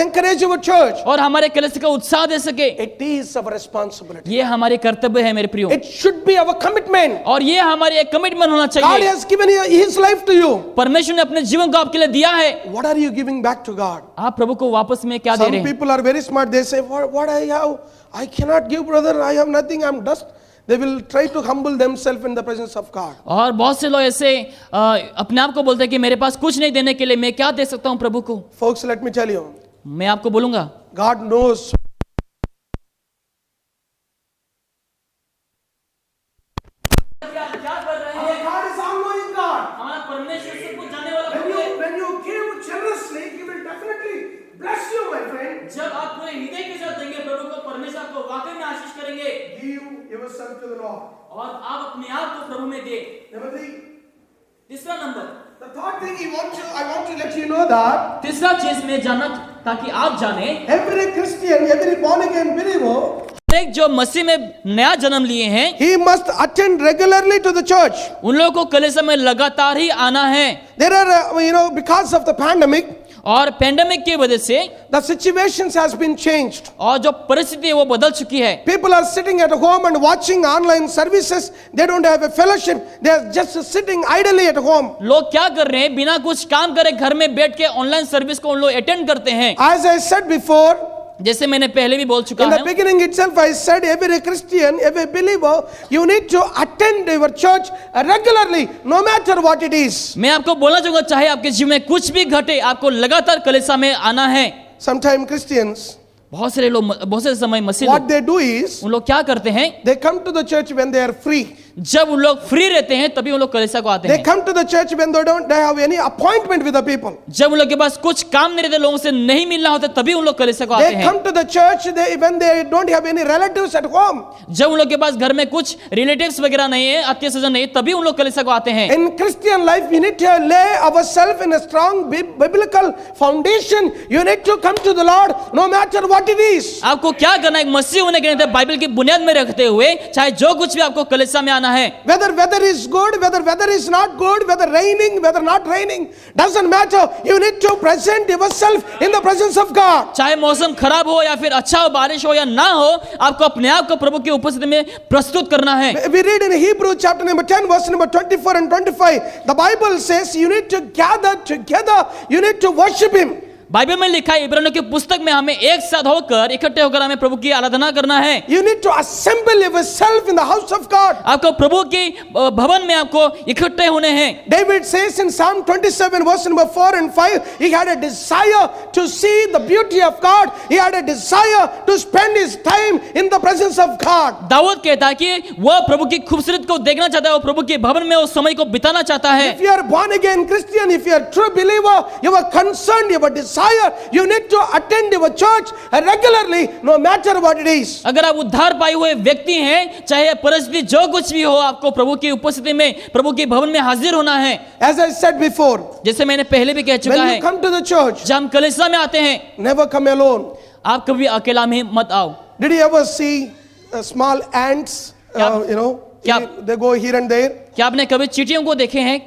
encourage your church. और हमारे कलीसिया को उत्साह दे सके। It is our responsibility. ये हमारे कर्तव्य है मेरे प्रियो, It should be our commitment. और ये हमारी एक कमिटमेंट होना God चाहिए। has given his life to you. परमेश्वर ने अपने जीवन को आपके लिए दिया है, What are you giving back to God? आप प्रभु को वापस में क्या दे Some रहे हैं? people are very smart. They say, what I have, I cannot give, brother. I have nothing. I'm dust. They will try to humble themselves in the presence of God. और बहुत से लोग ऐसे अपने आप को बोलते हैं कि मेरे पास कुछ नहीं देने के लिए मैं क्या दे सकता हूँ प्रभु को। Folks, let me tell you, मैं आपको बोलूंगा, God knows. God is all-knowing God. हमारा परमेश्वर सब कुछ जानने वाला When you give generously, He will definitely bless you, my friend. जब आप पूरे हृदय के साथ देंगे प्रभु को, परमेश्वर आपको वाकई में आशीष करेंगे Give yourself to the Lord. और आप अपने आप को प्रभु में दे। Number 3, तीसरा number, the third thing I want to let you know that तीसरा चीज में जानना ताकि आप जाने, every Christian, every born again believer, एक जो मसीह में नया जन्म लिए हैं, he must attend regularly to the church. उन लोगों को कलीसिया में लगातार ही आना है। There are, because of the pandemic, और पेंडेमिक की वजह से the situations has been changed. और जो परिस्थिति है वो बदल चुकी है। People are sitting at home and watching online services. They don't have a fellowship. They are just sitting idly at home. लोग क्या कर रहे हैं, बिना कुछ काम करे घर में बैठ के ऑनलाइन सर्विस को उन लोग अटेंड करते हैं। As I said before, जैसे मैंने पहले भी बोल चुका in the हूं, beginning itself, I said every Christian, every believer, you need to attend your church regularly, no matter what it is. मैं आपको बोलना चाहूंगा, चाहे आपके जीवन में कुछ भी घटे, आपको लगातार कलीसिया में आना है। Sometimes Christians, बहुत सारे लोग, बहुत से समय मसीह what लोग, they do is, उन लोग क्या करते हैं, they come to the church when they are free. जब उन लोग फ्री रहते हैं तभी उन लोग कलीसिया को आते They हैं। come to the church when they have any appointment with the people. जब उन लोग के पास कुछ काम नहीं रहते, लोगों से नहीं मिलना होता, तभी उन लोग कलीसिया को आते They हैं। come to the church when they don't have any relatives at home. जब उन लोग के पास घर में कुछ रिलेटिव्स वगैरह नहीं है, आत्मीय स्वजन नहीं, तभी उन लोग कलीसिया को आते हैं। In Christian life, we need to lay ourselves in a strong biblical foundation. You need to come to the Lord no matter what it is. आपको क्या करना है, एक मसीह होने के नाते बाइबल की बुनियाद में रखते हुए, चाहे जो कुछ भी आपको कलीसिया में आना दिखाना है। Whether weather is good, whether weather is not good, whether raining, whether not raining, doesn't matter. You need to present yourself in the presence of God. चाहे मौसम खराब हो या फिर अच्छा हो, बारिश हो या ना हो, आपको अपने आप को प्रभु की उपस्थिति में प्रस्तुत करना है। We read in Hebrew chapter number 10 verse number 24 and 25. The Bible says you need to gather together, you need to worship Him. Bible में लिखा है, इब्रानियों की पुस्तक में हमें एक साथ होकर, इकट्ठे होकर हमें प्रभु की आराधना करना है। You need to assemble yourself in the house of God. आपको प्रभु के भवन में आपको इकट्ठे होने हैं। David says in Psalm 27 verse number 4 and 5, he had a desire to see the beauty of God. He had a desire to spend his time in the presence of God. Dawood कहता है कि वह प्रभु की खूबसूरत को देखना चाहता है, वो प्रभु के भवन में उस समय को बिताना चाहता है। If you are born again Christian, if you are a true believer, you are concerned, you have a desire, you need to attend your church regularly, no matter what it is. अगर आप उद्धार पाए हुए व्यक्ति हैं, चाहे परिस्थिति जो कुछ भी हो, आपको प्रभु की उपस्थिति में, प्रभु के भवन में हाजिर होना है। As I said before, जैसे मैंने पहले भी कह चुका when है, you come to the church, जब हम कलीसिया में आते हैं, never come alone. आप कभी अकेला में मत आओ। Did you ever see small ants, they go here and there? क्या आपने कभी चींटियों को देखे हैं?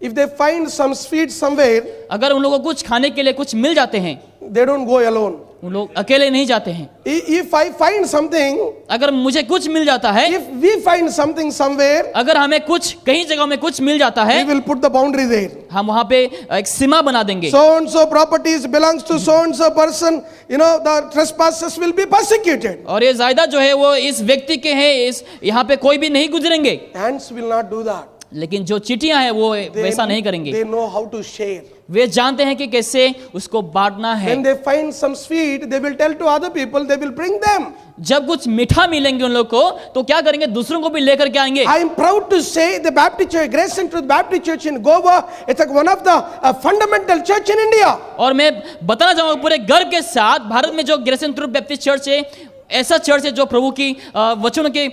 If they find some sweet somewhere, अगर उन लोगों को कुछ खाने के लिए कुछ मिल जाते हैं, they don't go alone. उन लोग अकेले नहीं जाते हैं। If I find something, अगर मुझे कुछ मिल जाता है, if we find something somewhere, अगर हमें कुछ कहीं जगह में कुछ मिल जाता है, we will put the boundary there. हम वहां पे एक सीमा बना देंगे। So and so properties belongs to so and so person, the trespassers will be persecuted. और ये जायदाद जो है वो इस व्यक्ति के हैं, इस यहाँ पे कोई भी नहीं गुजरेंगे। Ants will not do that. लेकिन जो चींटियां हैं वो वैसा नहीं करेंगे। They know how to share. वे जानते हैं कि कैसे उसको बांटना है। When they find some sweet, they will tell to other people, they will bring them. जब कुछ मीठा मिलेंगे उन लोग को, तो क्या करेंगे, दूसरों को भी लेकर के आएंगे। I am proud to say the Baptist Church, Grace and Truth Baptist Church in Goa, it's like one of the fundamental church in India. और मैं बताना चाहूंगा पूरे गर्व के साथ, भारत में जो Grace and Truth Baptist Church है, ऐसा चर्च है जो प्रभु की वचनों के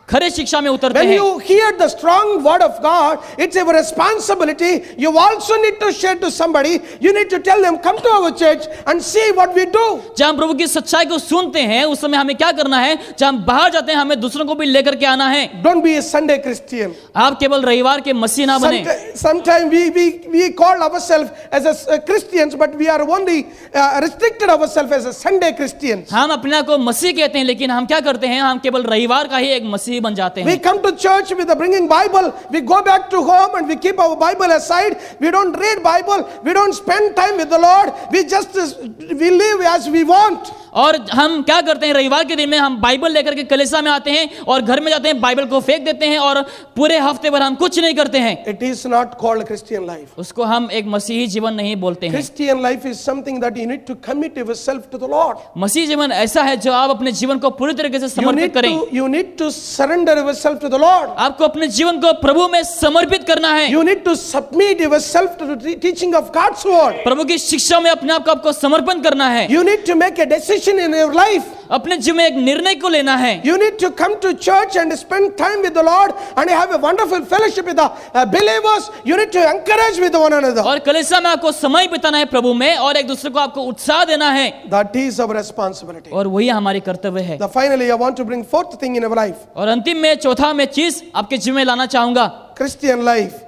खरे शिक्षा में उतरते When हैं। you hear the strong word of God, it's your responsibility. You also need to share to somebody. You need to tell them, come to our church and see what we do. जब हम प्रभु की सच्चाई को सुनते हैं, उस समय हमें क्या करना है? जब हम बाहर जाते हैं, हमें दूसरों को भी लेकर के आना है। Don't be a Sunday Christian. आप केवल रविवार के मसीह ना बने। Sometimes we call ourselves as a Christians, but we are only restricted ourselves as a Sunday Christians. हम अपने आप को मसीह कहते हैं, लेकिन हम क्या करते हैं? हम केवल रविवार का ही एक मसीह बन जाते We हैं। come to church with a bringing Bible. We go back to home and we keep our Bible aside. We don't read Bible. We don't spend time with the Lord. We live as we want. और हम क्या करते हैं? रविवार के दिन में हम बाइबल लेकर के कलीसिया में आते हैं और घर में जाते हैं, बाइबल को फेंक देते हैं और पूरे हफ्ते भर हम कुछ नहीं करते हैं। It is not called Christian life. उसको हम एक मसीही जीवन नहीं बोलते हैं। Christian life is something that you need to commit yourself to the Lord. मसीह जीवन ऐसा है जो आप अपने जीवन को पूरी तरीके से समर्पित करें। You need to surrender yourself to the Lord. आपको अपने जीवन को प्रभु में समर्पित करना है। You need to submit yourself to the teaching of God's word. प्रभु की शिक्षा में अपने आप को आपको समर्पण करना है। You need to make a decision in your life. अपने जीवन में एक निर्णय को लेना है। You need to come to church and spend time with the Lord and have a wonderful fellowship with the believers. You need to encourage with one another. और कलीसिया में आपको समय बिताना है प्रभु में, और एक दूसरे को आपको उत्साह देना है। That is our responsibility. और वही हमारी कर्तव्य है। Finally, I want to bring fourth thing in our life. और अंतिम में चौथा मैं चीज आपके जीवन में लाना चाहूंगा। Christian life.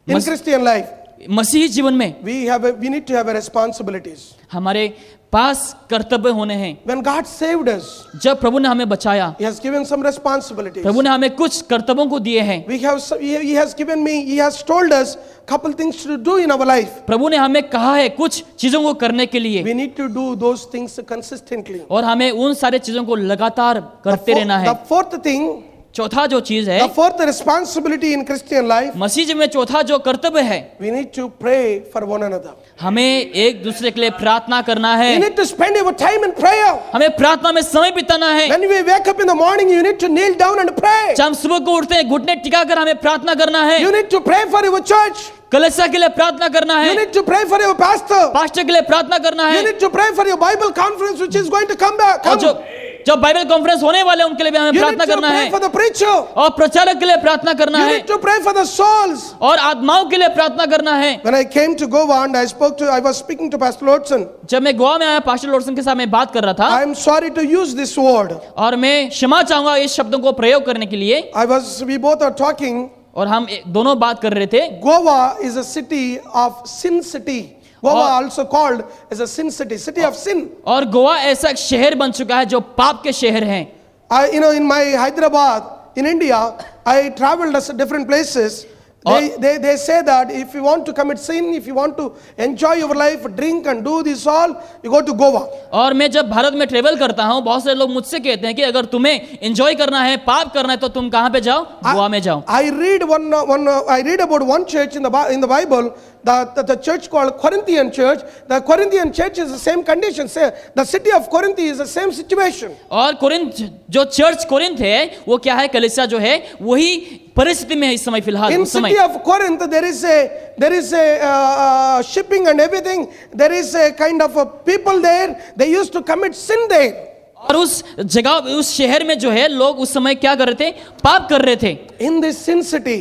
In Christian life, मसीही जीवन में we need to have a responsibilities. हमारे पास कर्तव्य होने हैं। When God saved us, जब प्रभु ने हमें बचाया, He has given some responsibilities. प्रभु ने हमें कुछ कर्तव्यों को दिए हैं। He has told us couple things to do in our life. प्रभु ने हमें कहा है कुछ चीजों को करने के लिए, We need to do those things consistently. और हमें उन सारे चीजों को लगातार करते रहना है। The fourth thing, चौथा जो चीज है, the fourth responsibility in Christian life, मसीह जीवन में चौथा जो कर्तव्य है, we need to pray for one another. हमें एक दूसरे के लिए प्रार्थना करना है। You need to spend your time in prayer. हमें प्रार्थना में समय बिताना है। When we wake up in the morning, you need to kneel down and pray. जब हम सुबह को उठते हैं, घुटने टिकाकर हमें प्रार्थना करना है। You need to pray for your church. कलीसिया के लिए प्रार्थना करना है। You need to pray for your pastor. Pastor के लिए प्रार्थना करना You है। need to pray for your Bible conference which is going to come back. और जो जो बाइबल कॉन्फ्रेंस होने वाले हैं उनके लिए भी हमें You need प्रार्थना to करना pray है for the preacher. और प्रचारक के लिए प्रार्थना करना You है need to pray for the souls. और आत्माओं के लिए प्रार्थना करना है। When I came to Goa and I was speaking to Pastor Lordson, जब मैं गोवा में आया पास्टर लॉर्डसन के साथ मैं बात कर रहा था I am sorry to use this word. और मैं क्षमा चाहूंगा इस शब्दों को प्रयोग करने के लिए। We both are talking. और हम दोनों बात कर रहे थे। Goa is a city of sin city. Goa also called as a sin city, city of sin. और गोवा ऐसा एक शहर बन चुका है जो पाप के शहर हैं। In my Hyderabad, in India, I traveled to different places. They say that if you want to commit sin, if you want to enjoy your life, drink and do this all, you go to Goa. और मैं जब भारत में travel करता हूँ बहुत से लोग मुझसे कहते हैं कि अगर तुम्हें एंजॉय करना है, पाप करना है तो तुम कहाँ पे जाओ? गोवा में जाओ। I read about one church in the Bible, the church called Corinthian church. The Corinthian church is the same condition. Say, the city of Corinth is the same situation. और कोरिन्थ जो चर्च कोरिन्थ है वो क्या है? कलीसिया जो है वही परिस्थिति में है इस समय फिलहाल। In city of Corinth there is a shipping and everything. There is a kind of a people there. They used to commit sin there. और उस जगह उस शहर में जो है लोग उस समय क्या कर रहे थे? पाप कर रहे थे। In this sin city,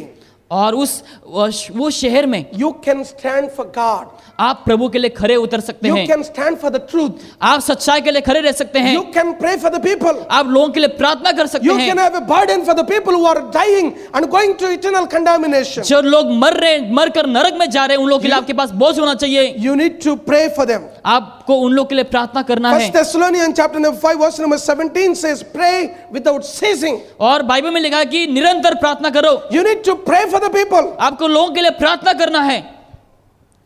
और वो शहर में you can stand for God. आप प्रभु के लिए खड़े उतर सकते You हैं। can stand for the truth. आप सच्चाई के लिए खड़े रह सकते हैं। You can pray for the people. आप लोगों के लिए प्रार्थना कर सकते You हैं। can have a burden for the people who are dying and going to eternal condemnation. जो लोग मर कर नरक में जा रहे हैं उन लोगों के लिए आपके पास बोझ होना चाहिए। You need to pray for them. आपको उन लोगों के लिए प्रार्थना करना है। 1 Thessalonians chapter number 5 verse number 17 says, pray without ceasing. और बाइबल में लिखा है कि निरंतर प्रार्थना करो। You need to pray for the people. आपको लोगों के लिए प्रार्थना करना है।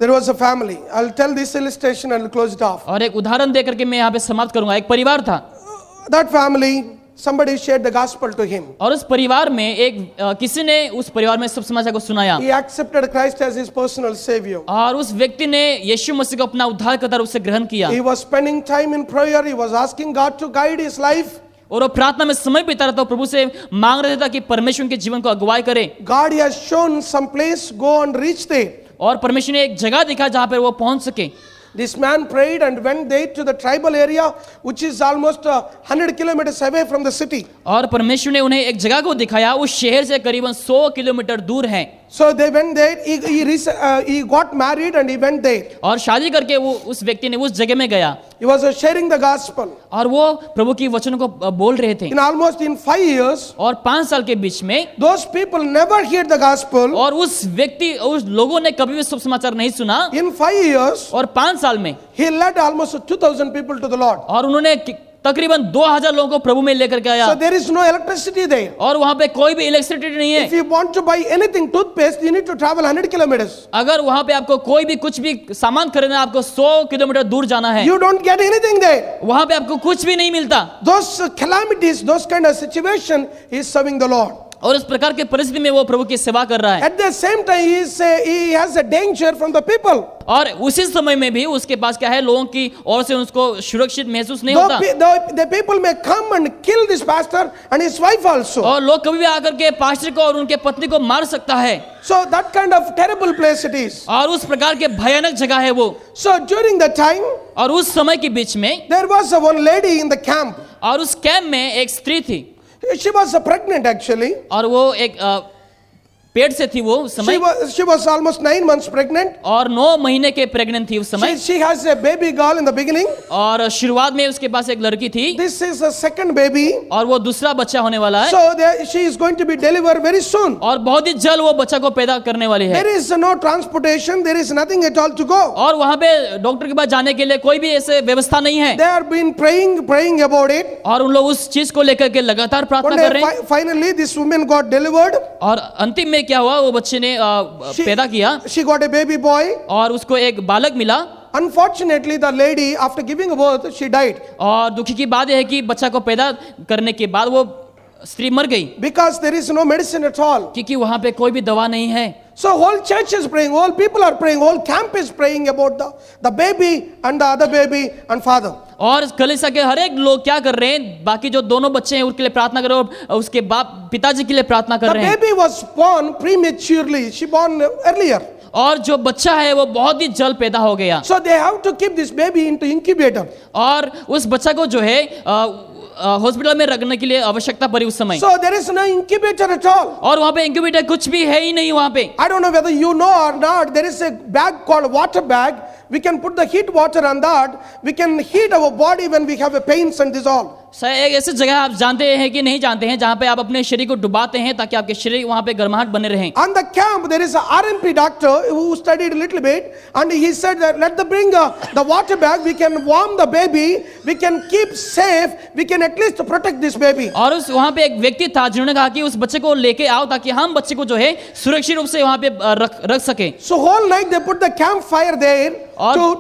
There was a family. I'll tell this illustration and I'll close it off. और एक उदाहरण देकर के मैं यहाँ पे समाप्त करूंगा। एक परिवार था। That family, somebody shared the gospel to him. और उस परिवार में किसी ने उस परिवार में सब समाचार को सुनाया। He accepted Christ as his personal savior. और उस व्यक्ति ने यीशु मसीह को अपना उद्धारकर्ता रूप से ग्रहण किया। He was spending time in prayer. He was asking God to guide his life. और वो प्रार्थना में समय बिता रहा था, प्रभु से मांग रहे थे कि परमेश्वर उनके जीवन को अगुवाई करे। God has shown some place, go and reach there. और परमेश्वर ने एक जगह दिखा जहां पर वो पहुंच सके। This man prayed and went there to the tribal area, which is almost 100 kilometers away from the city. और परमेश्वर ने उन्हें एक जगह को दिखाया, उस शहर से करीबन 100 किलोमीटर दूर है। So they went there. He got married and he went there. और शादी करके वो उस व्यक्ति ने उस जगह में गया। He was sharing the gospel. और वो प्रभु की वचनों को बोल रहे थे। In 5 years, और 5 साल के बीच में those people never heard the gospel. और उस लोगों ने कभी भी शुभ समाचार नहीं सुना। In 5 years, और 5 साल में he led almost 2,000 people to the Lord. और उन्होंने तकरीबन 2000 लोगों को प्रभु में लेकर के आया। So there is no electricity there. और वहां पे कोई भी इलेक्ट्रिसिटी नहीं है। If you want to buy anything, toothpaste, you need to travel 100 kilometers. अगर वहां पे आपको कोई भी कुछ भी सामान खरीदना आपको 100 किलोमीटर दूर जाना है। You don't get anything there. वहां पे आपको कुछ भी नहीं मिलता। Those calamities, those kind of situation, he is serving the Lord. और इस प्रकार के परिस्थिति में वो प्रभु की सेवा कर रहा है। At the same time, he has a danger from the people. और उसी समय में भी उसके पास क्या है, लोगों की ओर से उसको सुरक्षित महसूस नहीं होता। The people may come and kill this pastor and his wife also. और लोग कभी भी आकर के पास्टर को और उनके पत्नी को मार सकता है। So that kind of terrible place it is. और उस प्रकार के भयानक जगह है वो। So during the time, और उस समय के बीच में there was one lady in the camp. और उस कैंप में एक स्त्री थी। She was pregnant actually. और वो एक पेट से थी वो उस समय। She was almost 9 months pregnant. और 9 महीने के प्रेग्नेंट थी उस समय। She has a baby girl in the beginning. और शुरुआत में उसके पास एक लड़की थी। This is a second baby. और वो दूसरा बच्चा होने वाला है। So she is going to be delivered very soon. और बहुत ही जल्द वो बच्चा को पैदा करने वाली है। There is no transportation. There is nothing at all to go. और वहाँ पे डॉक्टर के पास जाने के लिए कोई भी ऐसे व्यवस्था नहीं है। They have been praying about it. और उन लोग उस चीज को लेकर के लगातार प्रार्थना कर रहे हैं। Finally, this woman got delivered. और अंतिम में क्या हुआ, वो बच्चे ने पैदा किया। She got a baby boy. और उसको एक बालक मिला। Unfortunately, the lady, after giving birth, she died. और दुखी की बात यह है कि बच्चा को पैदा करने के बाद वो स्त्री मर गई। Because there is no medicine at all. क्योंकि वहाँ पे कोई भी दवा नहीं है। So whole church is praying, whole people are praying, whole camp is praying about the baby and the other baby and father. और कलीसिया के हर एक लोग क्या कर रहे हैं, बाकी जो दोनों बच्चे हैं उनके लिए प्रार्थना कर रहे हैं और उसके बाप पिताजी के लिए प्रार्थना कर रहे हैं। The baby was born prematurely. She born earlier. और जो बच्चा है वो बहुत ही जल्द पैदा हो गया। So they have to keep this baby into incubator. और उस बच्चा को जो है हॉस्पिटल में रखने के लिए आवश्यकता पड़ी उस समय। So there is no incubator at all. और वहाँ पे इंक्यूबेटर कुछ भी है ही नहीं वहाँ पे। I don't know whether you know or not, there is a bag called water bag. We can put the heat water on that. We can heat our body when we have a pains and this all. शायद एक ऐसी जगह आप जानते हैं कि नहीं जानते हैं जहाँ पे आप अपने शरीर को डुबाते हैं ताकि आपके शरीर वहाँ पे गर्माहट बने रहें। On the camp, there is a RMP doctor who studied a little bit, and he said that let the bring the water bag. We can warm the baby. We can keep safe. We can at least protect this baby. और उस वहाँ पे एक व्यक्ति था जिन्होंने कहा कि उस बच्चे को लेके आओ ताकि हम बच्चे को जो है सुरक्षित रूप से वहाँ पे रख सके। So whole night they put the campfire there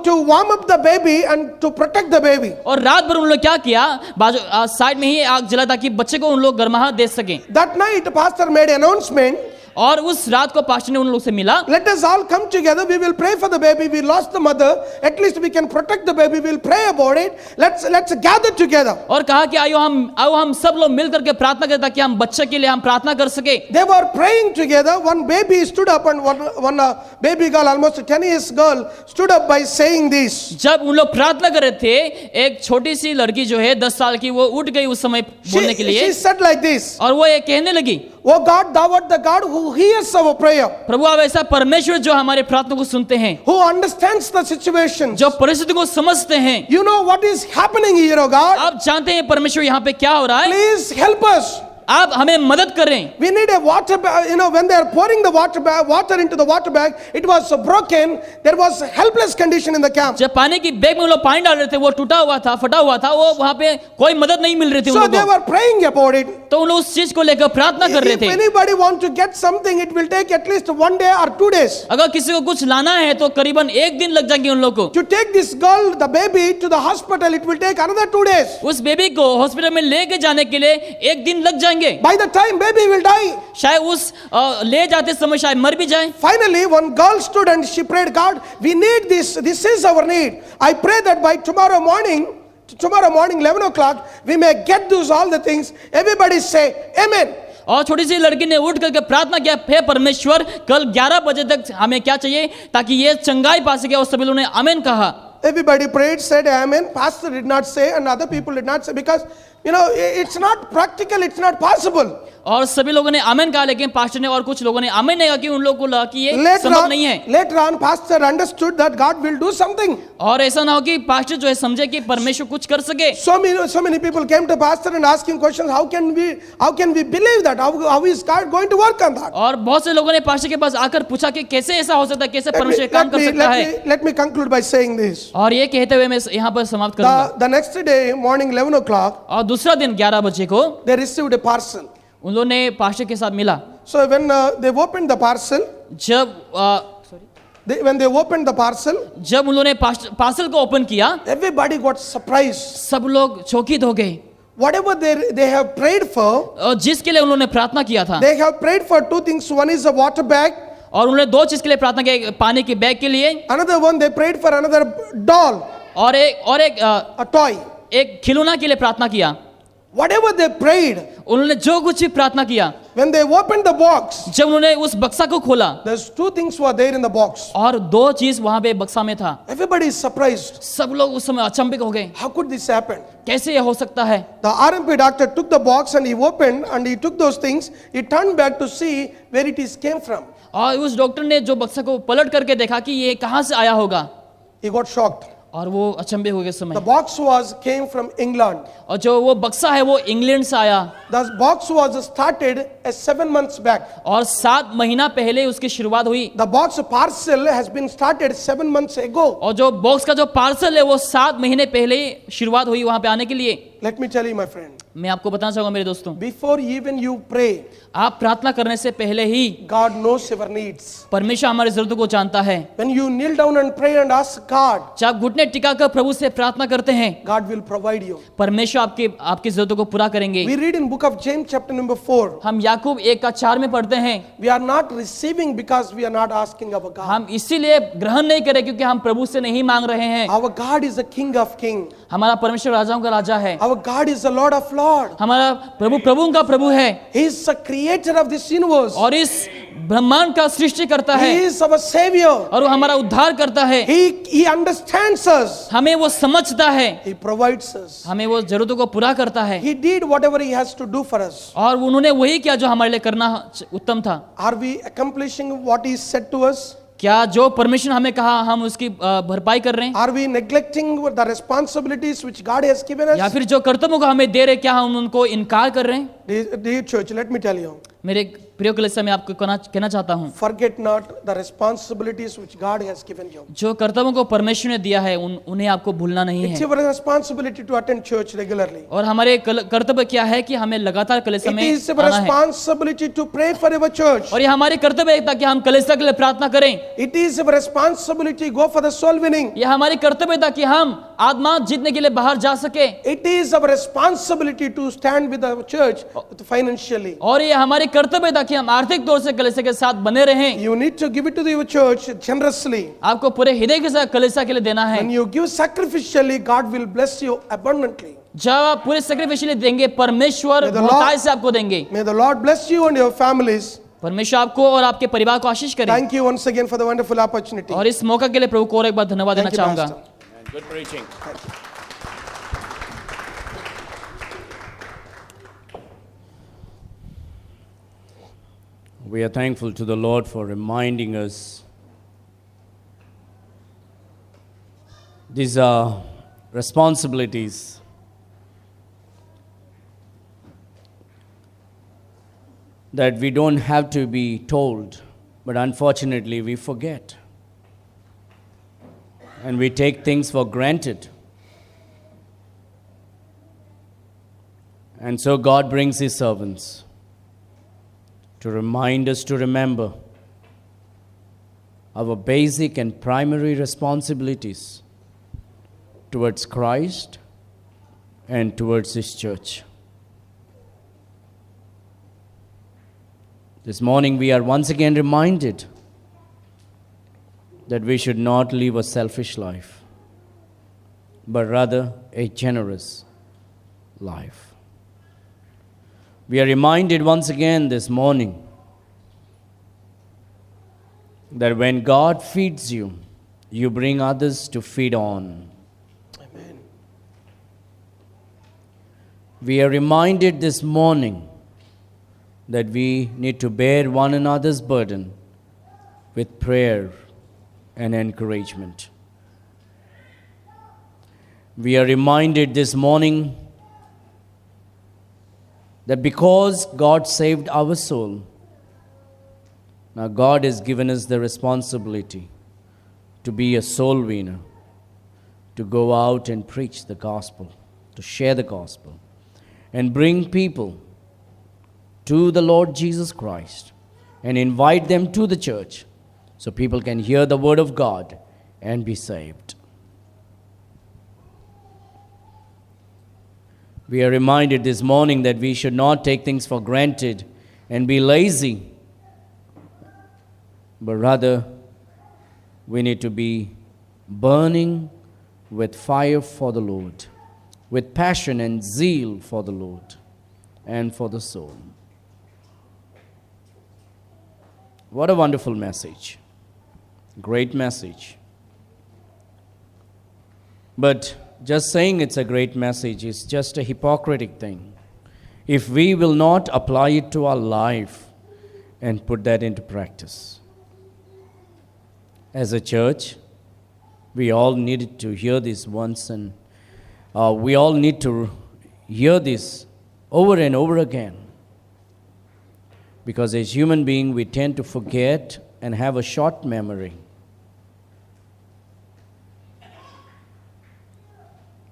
to warm up the baby and to protect the baby. और रात भर उन लोग क्या किया, बाजू साइड में ही आग जला ताकि बच्चे को उन लोग गर्माहट दे सके। That night, pastor made announcement. और उस रात को पास्टर ने उन लोग से मिला, Let us all come together. We will pray for the baby. We lost the mother. At least we can protect the baby. We'll pray about it. Let's gather together. और कहा कि आओ हम सब लोग मिल करके प्रार्थना करें ताकि हम बच्चे के लिए हम प्रार्थना कर सके। They were praying together. One baby stood up, and one baby girl, almost a 10 years girl, stood up by saying this. जब उन लोग प्रार्थना कर रहे थे, एक छोटी सी लड़की जो है 10 साल की, वो उठ गई उस समय बोलने के लिए। She said like this. और वो ये कहने लगी, Oh God, thou art the God who hears our prayer, प्रभु आप ऐसा परमेश्वर जो हमारे प्रार्थना को सुनते हैं, who understands the situation. जो परिस्थिति को समझते हैं। You know what is happening here, oh God. आप जानते हैं परमेश्वर यहाँ पे क्या हो रहा है, Please help us. आप हमें मदद करें। We need a water bag. You know, when they are pouring the water into the water bag, it was broken. There was a helpless condition in the camp. जब पानी की bag में वो लोग पानी डाल रहे थे, वो टूटा हुआ था, फटा हुआ था, वो वहाँ पे कोई मदद नहीं मिल रही थी उन So लोगों they को। were praying about it. तो उन लोग उस चीज को लेकर प्रार्थना कर रहे If थे। anybody want to get something, it will take at least 1 day or 2 days. अगर किसी को कुछ लाना है तो करीबन 1 दिन लग जाएंगे उन लोग को। To take this girl, the baby, to the hospital, it will take another 2 days. उस बेबी को हॉस्पिटल में लेके जाने के लिए 1 दिन लग जाएंगे। By the time baby will die. शायद उस ले जाते समय शायद मर भी जाए। Finally, one girl stood and she prayed, God, we need this. This is our need. I pray that by tomorrow morning 11 o'clock, we may get those all the things. Everybody say, Amen. और छोटी सी लड़की ने उठ करके प्रार्थना किया, हे परमेश्वर कल 11 बजे तक हमें क्या चाहिए ताकि ये चंगाई पा सके, और सभी लोगों ने आमीन कहा। Everybody prayed, said Amen. Pastor did not say, and other people did not say, because you know it's not practical, it's not possible. और सभी लोगों ने आमीन कहा, लेकिन पास्टर ने और कुछ लोगों ने आमीन नहीं कहा कि उन लोगों को लगा कि ये संभव नहीं है। Later on, pastor understood that God will do something. और ऐसा ना हो कि पास्टर जो है समझे कि परमेश्वर कुछ कर सके। So many people came to pastor and asking questions. How can we believe that? How is God going to work on that? और बहुत से लोगों ने पास्टर के पास आकर पूछा कि कैसे ऐसा हो सकता है, कैसे परमेश्वर काम कर सकता है। Let me conclude by saying this. और ये कहते हुए मैं यहाँ पर समाप्त करूंगा। The next day, morning 11 o'clock, और दूसरा दिन 11 बजे को they received a parcel. उन लोगों ने पास्टर के साथ मिला। So when they opened the parcel, when they opened the parcel, जब उन लोगों ने पार्सल को ओपन किया, everybody got surprised. सब लोग चौकित हो गए। Whatever they have prayed for, और जिसके लिए उन्होंने प्रार्थना किया था, they have prayed for 2 things. One is a water bag. और उन्होंने 2 चीज के लिए प्रार्थना किया, पानी की बैग के लिए, Another one, they prayed for another doll, और एक a toy. एक खिलौना के लिए प्रार्थना किया। Whatever they prayed, उन्होंने जो कुछ भी प्रार्थना किया, when they opened the box, जब उन्होंने उस बक्सा को खोला, there's 2 things were there in the box. और 2 चीज वहां पे बक्सा में था। Everybody is surprised. सब लोग उस समय अचंभित हो गए, How could this happen? कैसे ये हो सकता है। The RMP doctor took the box and he opened and he took those things. He turned back to see where it is came from. और उस डॉक्टर ने जो बक्सा को पलट करके देखा कि ये कहाँ से आया होगा, He got shocked. और वो अचंभे हो गए उस The समय। box came from England. और जो वो बक्सा है वो इंग्लैंड से आया, The box was started 7 months back. और 7 महीना पहले उसकी शुरुआत हुई। The box parcel has been started 7 months ago. और जो बॉक्स का जो पार्सल है वो 7 महीने पहले शुरुआत हुई वहां पे आने के लिए। Let me tell you, my friend, मैं आपको बताना चाहूंगा मेरे दोस्तों, before even you pray, आप प्रार्थना करने से पहले ही God knows our needs. परमेश्वर हमारी जरूरतों को जानता है। When you kneel down and pray and ask God, जब आप घुटने टिकाकर प्रभु से प्रार्थना करते हैं, God will provide you. परमेश्वर आपकी जरूरतों को पूरा करेंगे। We read in book of James chapter number 4. हम याकूब 1:4 में पढ़ते हैं, We are not receiving because we are not asking our God. हम इसीलिए ग्रहण नहीं करें क्योंकि हम प्रभु से नहीं मांग रहे हैं। Our God is the King of Kings. हमारा परमेश्वर राजाओं का राजा है, Our God is the Lord of Lords. हमारा प्रभु प्रभुओं का प्रभु है, He is the creator of this universe. और इस ब्रह्मांड का सृष्टि करता He है is our Savior. और वो हमारा उद्धार करता है। He understands us. हमें वो समझता है, He provides us. हमें वो जरूरतों को पूरा करता है He did whatever He has to do for us. और उन्होंने वही किया जो हमारे लिए करना उत्तम था। Are we accomplishing what He said to us? क्या जो परमेश्वर हमें कहा हम उसकी भरपाई कर रहे हैं, Are we neglecting the responsibilities which God has given us? या फिर जो कर्तव्यों को हमें दे रहे क्या हम उनको इनकार कर रहे हैं? Dear church, let me tell you. मेरे प्रिय कलीसिया में आपको कहना चाहता हूँ, Forget not the responsibilities which God has given you. जो कर्तव्यों को परमेश्वर ने दिया है उन्हें आपको भूलना नहीं It's है। your responsibility to attend church regularly. और हमारे कर्तव्य क्या है कि हमें लगातार कलीसिया It में is your आना है। responsibility to pray for our church. और ये हमारी कर्तव्य है ताकि हम कलीसिया के लिए प्रार्थना करें। It is your responsibility go for the soul winning. ये हमारी कर्तव्य है ताकि हम आत्मा जीतने के लिए बाहर जा सके। It is our responsibility to stand with our church financially. और ये हमारी कर्तव्य है ताकि हम आर्थिक तौर से कलीसिया के साथ बने रहें। You need to give it to your church generously. आपको पूरे हृदय के साथ कलीसिया के लिए देना है। When you give sacrificially, God will bless you abundantly. जब आप पूरे सेक्रीफिशियली देंगे, परमेश्वर May the बहुतायत से आपको देंगे। May the Lord bless you and your families. परमेश्वर आपको और आपके परिवार को आशीष करे। Thank you once again for the wonderful opportunity. और इस मौका के लिए प्रभु को और एक बार धन्यवाद देना Thank you, चाहूंगा। Pastor. Good preaching. We are thankful to the Lord for reminding us these are responsibilities that we don't have to be told, but unfortunately we forget. And we take things for granted. And so God brings His servants to remind us to remember our basic and primary responsibilities towards Christ and towards His church. This morning we are once again reminded that we should not live a selfish life, but rather a generous life. We are reminded once again this morning that when God feeds you, you bring others to feed on. Amen. We are reminded this morning that we need to bear one another's burden with prayer and encouragement. We are reminded this morning that because God saved our soul, now God has given us the responsibility to be a soul winner, to go out and preach the gospel, to share the gospel, and bring people to the Lord Jesus Christ and invite them to the church so people can hear the word of God and be saved. We are reminded this morning that we should not take things for granted and be lazy, but rather we need to be burning with fire for the Lord, with passion and zeal for the Lord and for the soul. What a wonderful message. Great message. But just saying it's a great message is just a hypocritic thing if we will not apply it to our life and put that into practice. As a church, we all need to hear this once, and we all need to hear this over and over again. Because as human beings, we tend to forget and have a short memory.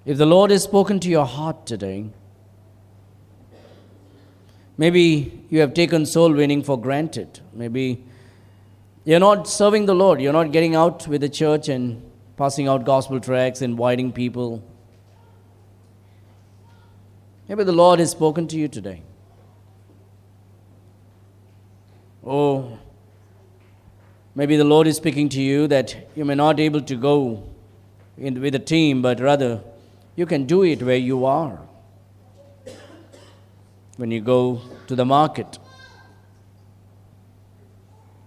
If the Lord has spoken to your heart today, maybe you have taken soul winning for granted. Maybe you're not serving the Lord. You're not getting out with the church and passing out gospel tracts, inviting people. Maybe the Lord has spoken to you today. Oh, maybe the Lord is speaking to you that you may not be able to go with a team, but rather you can do it where you are. When you go to the market,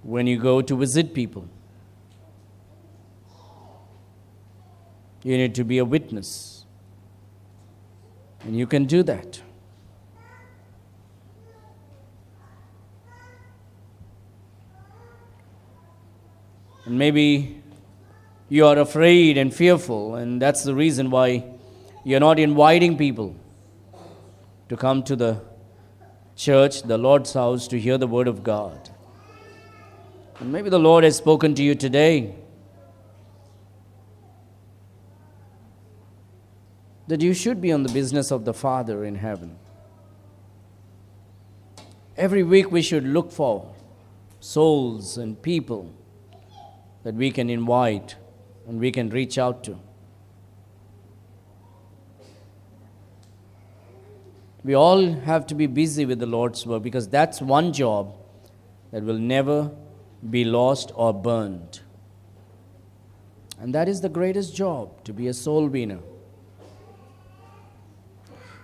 when you go to visit people. You need to be a witness. And you can do that. And maybe you are afraid and fearful, and that's the reason why you're not inviting people to come to the church, the Lord's house, to hear the word of God. And maybe the Lord has spoken to you today that you should be on the business of the Father in heaven. Every week we should look for souls and people that we can invite and we can reach out to. We all have to be busy with the Lord's work, because that's one job that will never be lost or burned. And that is the greatest job, to be a soul winner.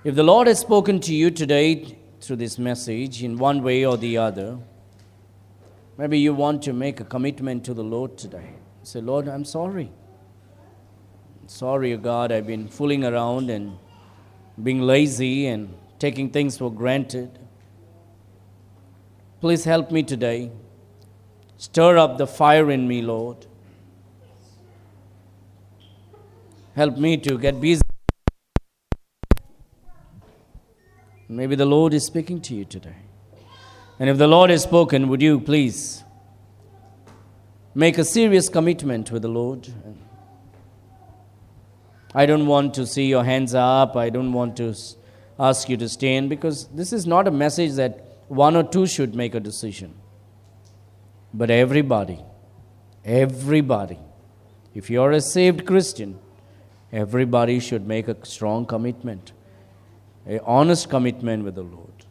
If the Lord has spoken to you today through this message in one way or the other, maybe you want to make a commitment to the Lord today. Say, Lord, I'm sorry. Sorry, God, I've been fooling around and being lazy and taking things for granted. Please help me today. Stir up the fire in me, Lord. Help me to get busy. Maybe the Lord is speaking to you today. And if the Lord has spoken, would you please make a serious commitment with the Lord? I don't want to see your hands up. I don't want to ask you to stand, because this is not a message that one or two should make a decision. But everybody, if you're a saved Christian, everybody should make a strong commitment, an honest commitment with the Lord.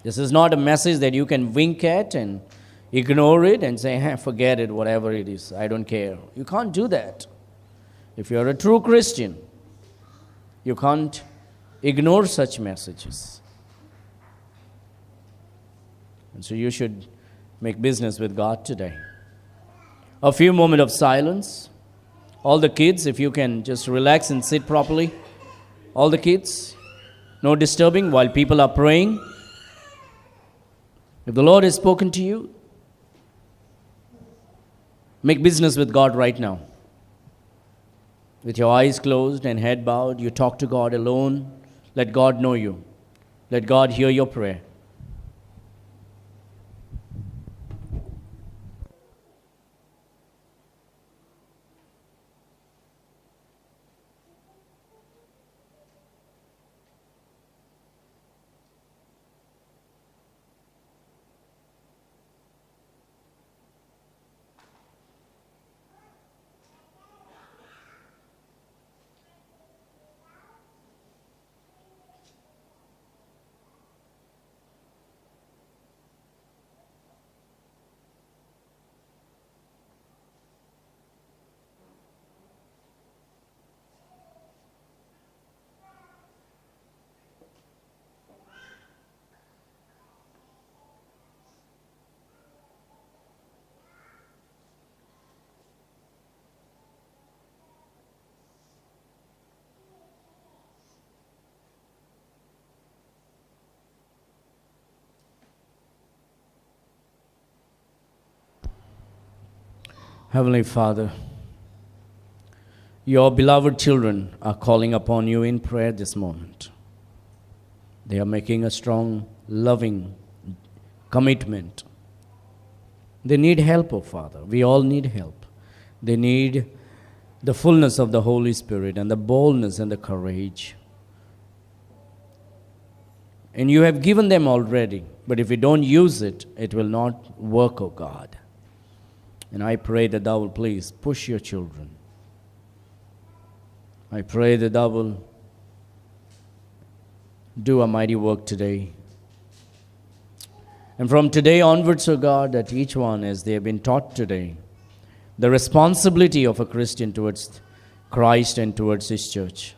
This is not a message that you can wink at and ignore it and say, forget it, whatever it is, I don't care. You can't do that. If you're a true Christian, you can't ignore such messages. And so you should make business with God today. A few moments of silence. All the kids, if you can just relax and sit properly. All the kids, no disturbing while people are praying. If the Lord has spoken to you, make business with God right now. With your eyes closed and head bowed, you talk to God alone. Let God know you. Let God hear your prayer. Heavenly Father, your beloved children are calling upon you in prayer this moment. They are making a strong, loving commitment. They need help, oh Father. We all need help. They need the fullness of the Holy Spirit and the boldness and the courage. And you have given them already, but if we don't use it, it will not work, oh God. And I pray that thou will please push your children. I pray that thou will do a mighty work today. And from today onwards, O God, that each one, as they have been taught today, the responsibility of a Christian towards Christ and towards His church.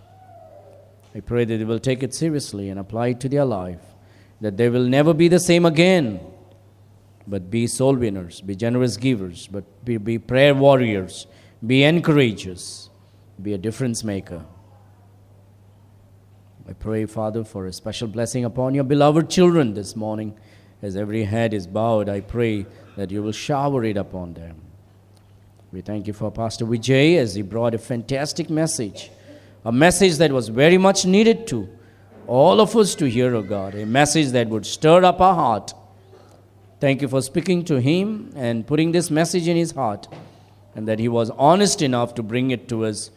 I pray that they will take it seriously and apply it to their life, that they will never be the same again but be soul winners, be generous givers, but be prayer warriors, be encouragers, be a difference maker. I pray, Father, for a special blessing upon your beloved children this morning. As every head is bowed, I pray that you will shower it upon them. We thank you for Pastor Vijay as he brought a fantastic message, a message that was very much needed to all of us to hear, O God, a message that would stir up our heart. Thank you for speaking to him and putting this message in his heart, and that he was honest enough to bring it to us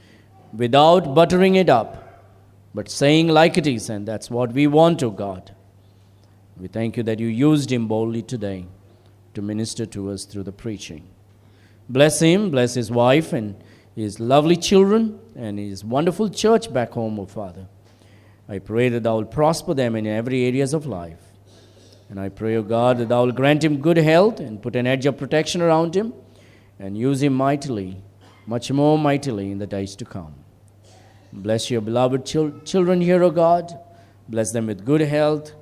without buttering it up, but saying like it is, and that's what we want, O God. We thank you that you used him boldly today to minister to us through the preaching. Bless him, bless his wife and his lovely children and his wonderful church back home, O Father. I pray that thou will prosper them in every areas of life. And I pray, O God, that thou will grant him good health and put an edge of protection around him and use him mightily, much more mightily in the days to come. Bless your beloved children here, O God. Bless them with good health.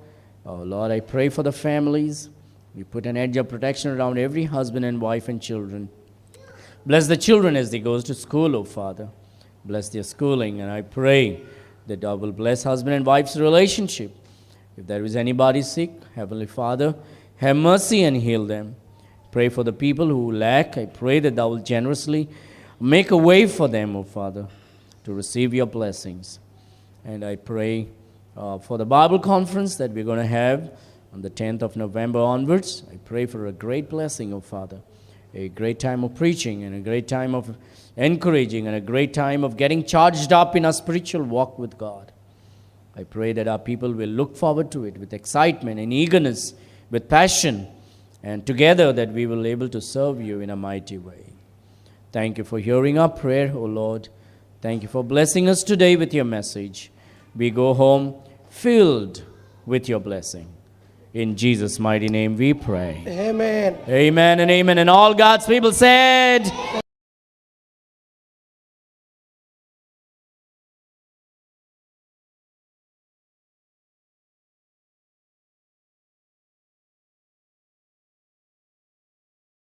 Oh, Lord, I pray for the families. We put an edge of protection around every husband and wife and children. Bless the children as they go to school, O Father. Bless their schooling. And I pray that thou will bless husband and wife's relationship. If there is anybody sick, Heavenly Father, have mercy and heal them. Pray for the people who lack. I pray that thou will generously make a way for them, O Father, to receive your blessings. And I pray for the Bible conference that we're going to have on the 10th of November onwards. I pray for a great blessing, O Father, a great time of preaching and a great time of encouraging and a great time of getting charged up in our spiritual walk with God. I pray that our people will look forward to it with excitement and eagerness, with passion, and together that we will be able to serve you in a mighty way. Thank you for hearing our prayer, O Lord. Thank you for blessing us today with your message. We go home filled with your blessing. In Jesus' mighty name we pray. Amen. Amen and amen. And all God's people said,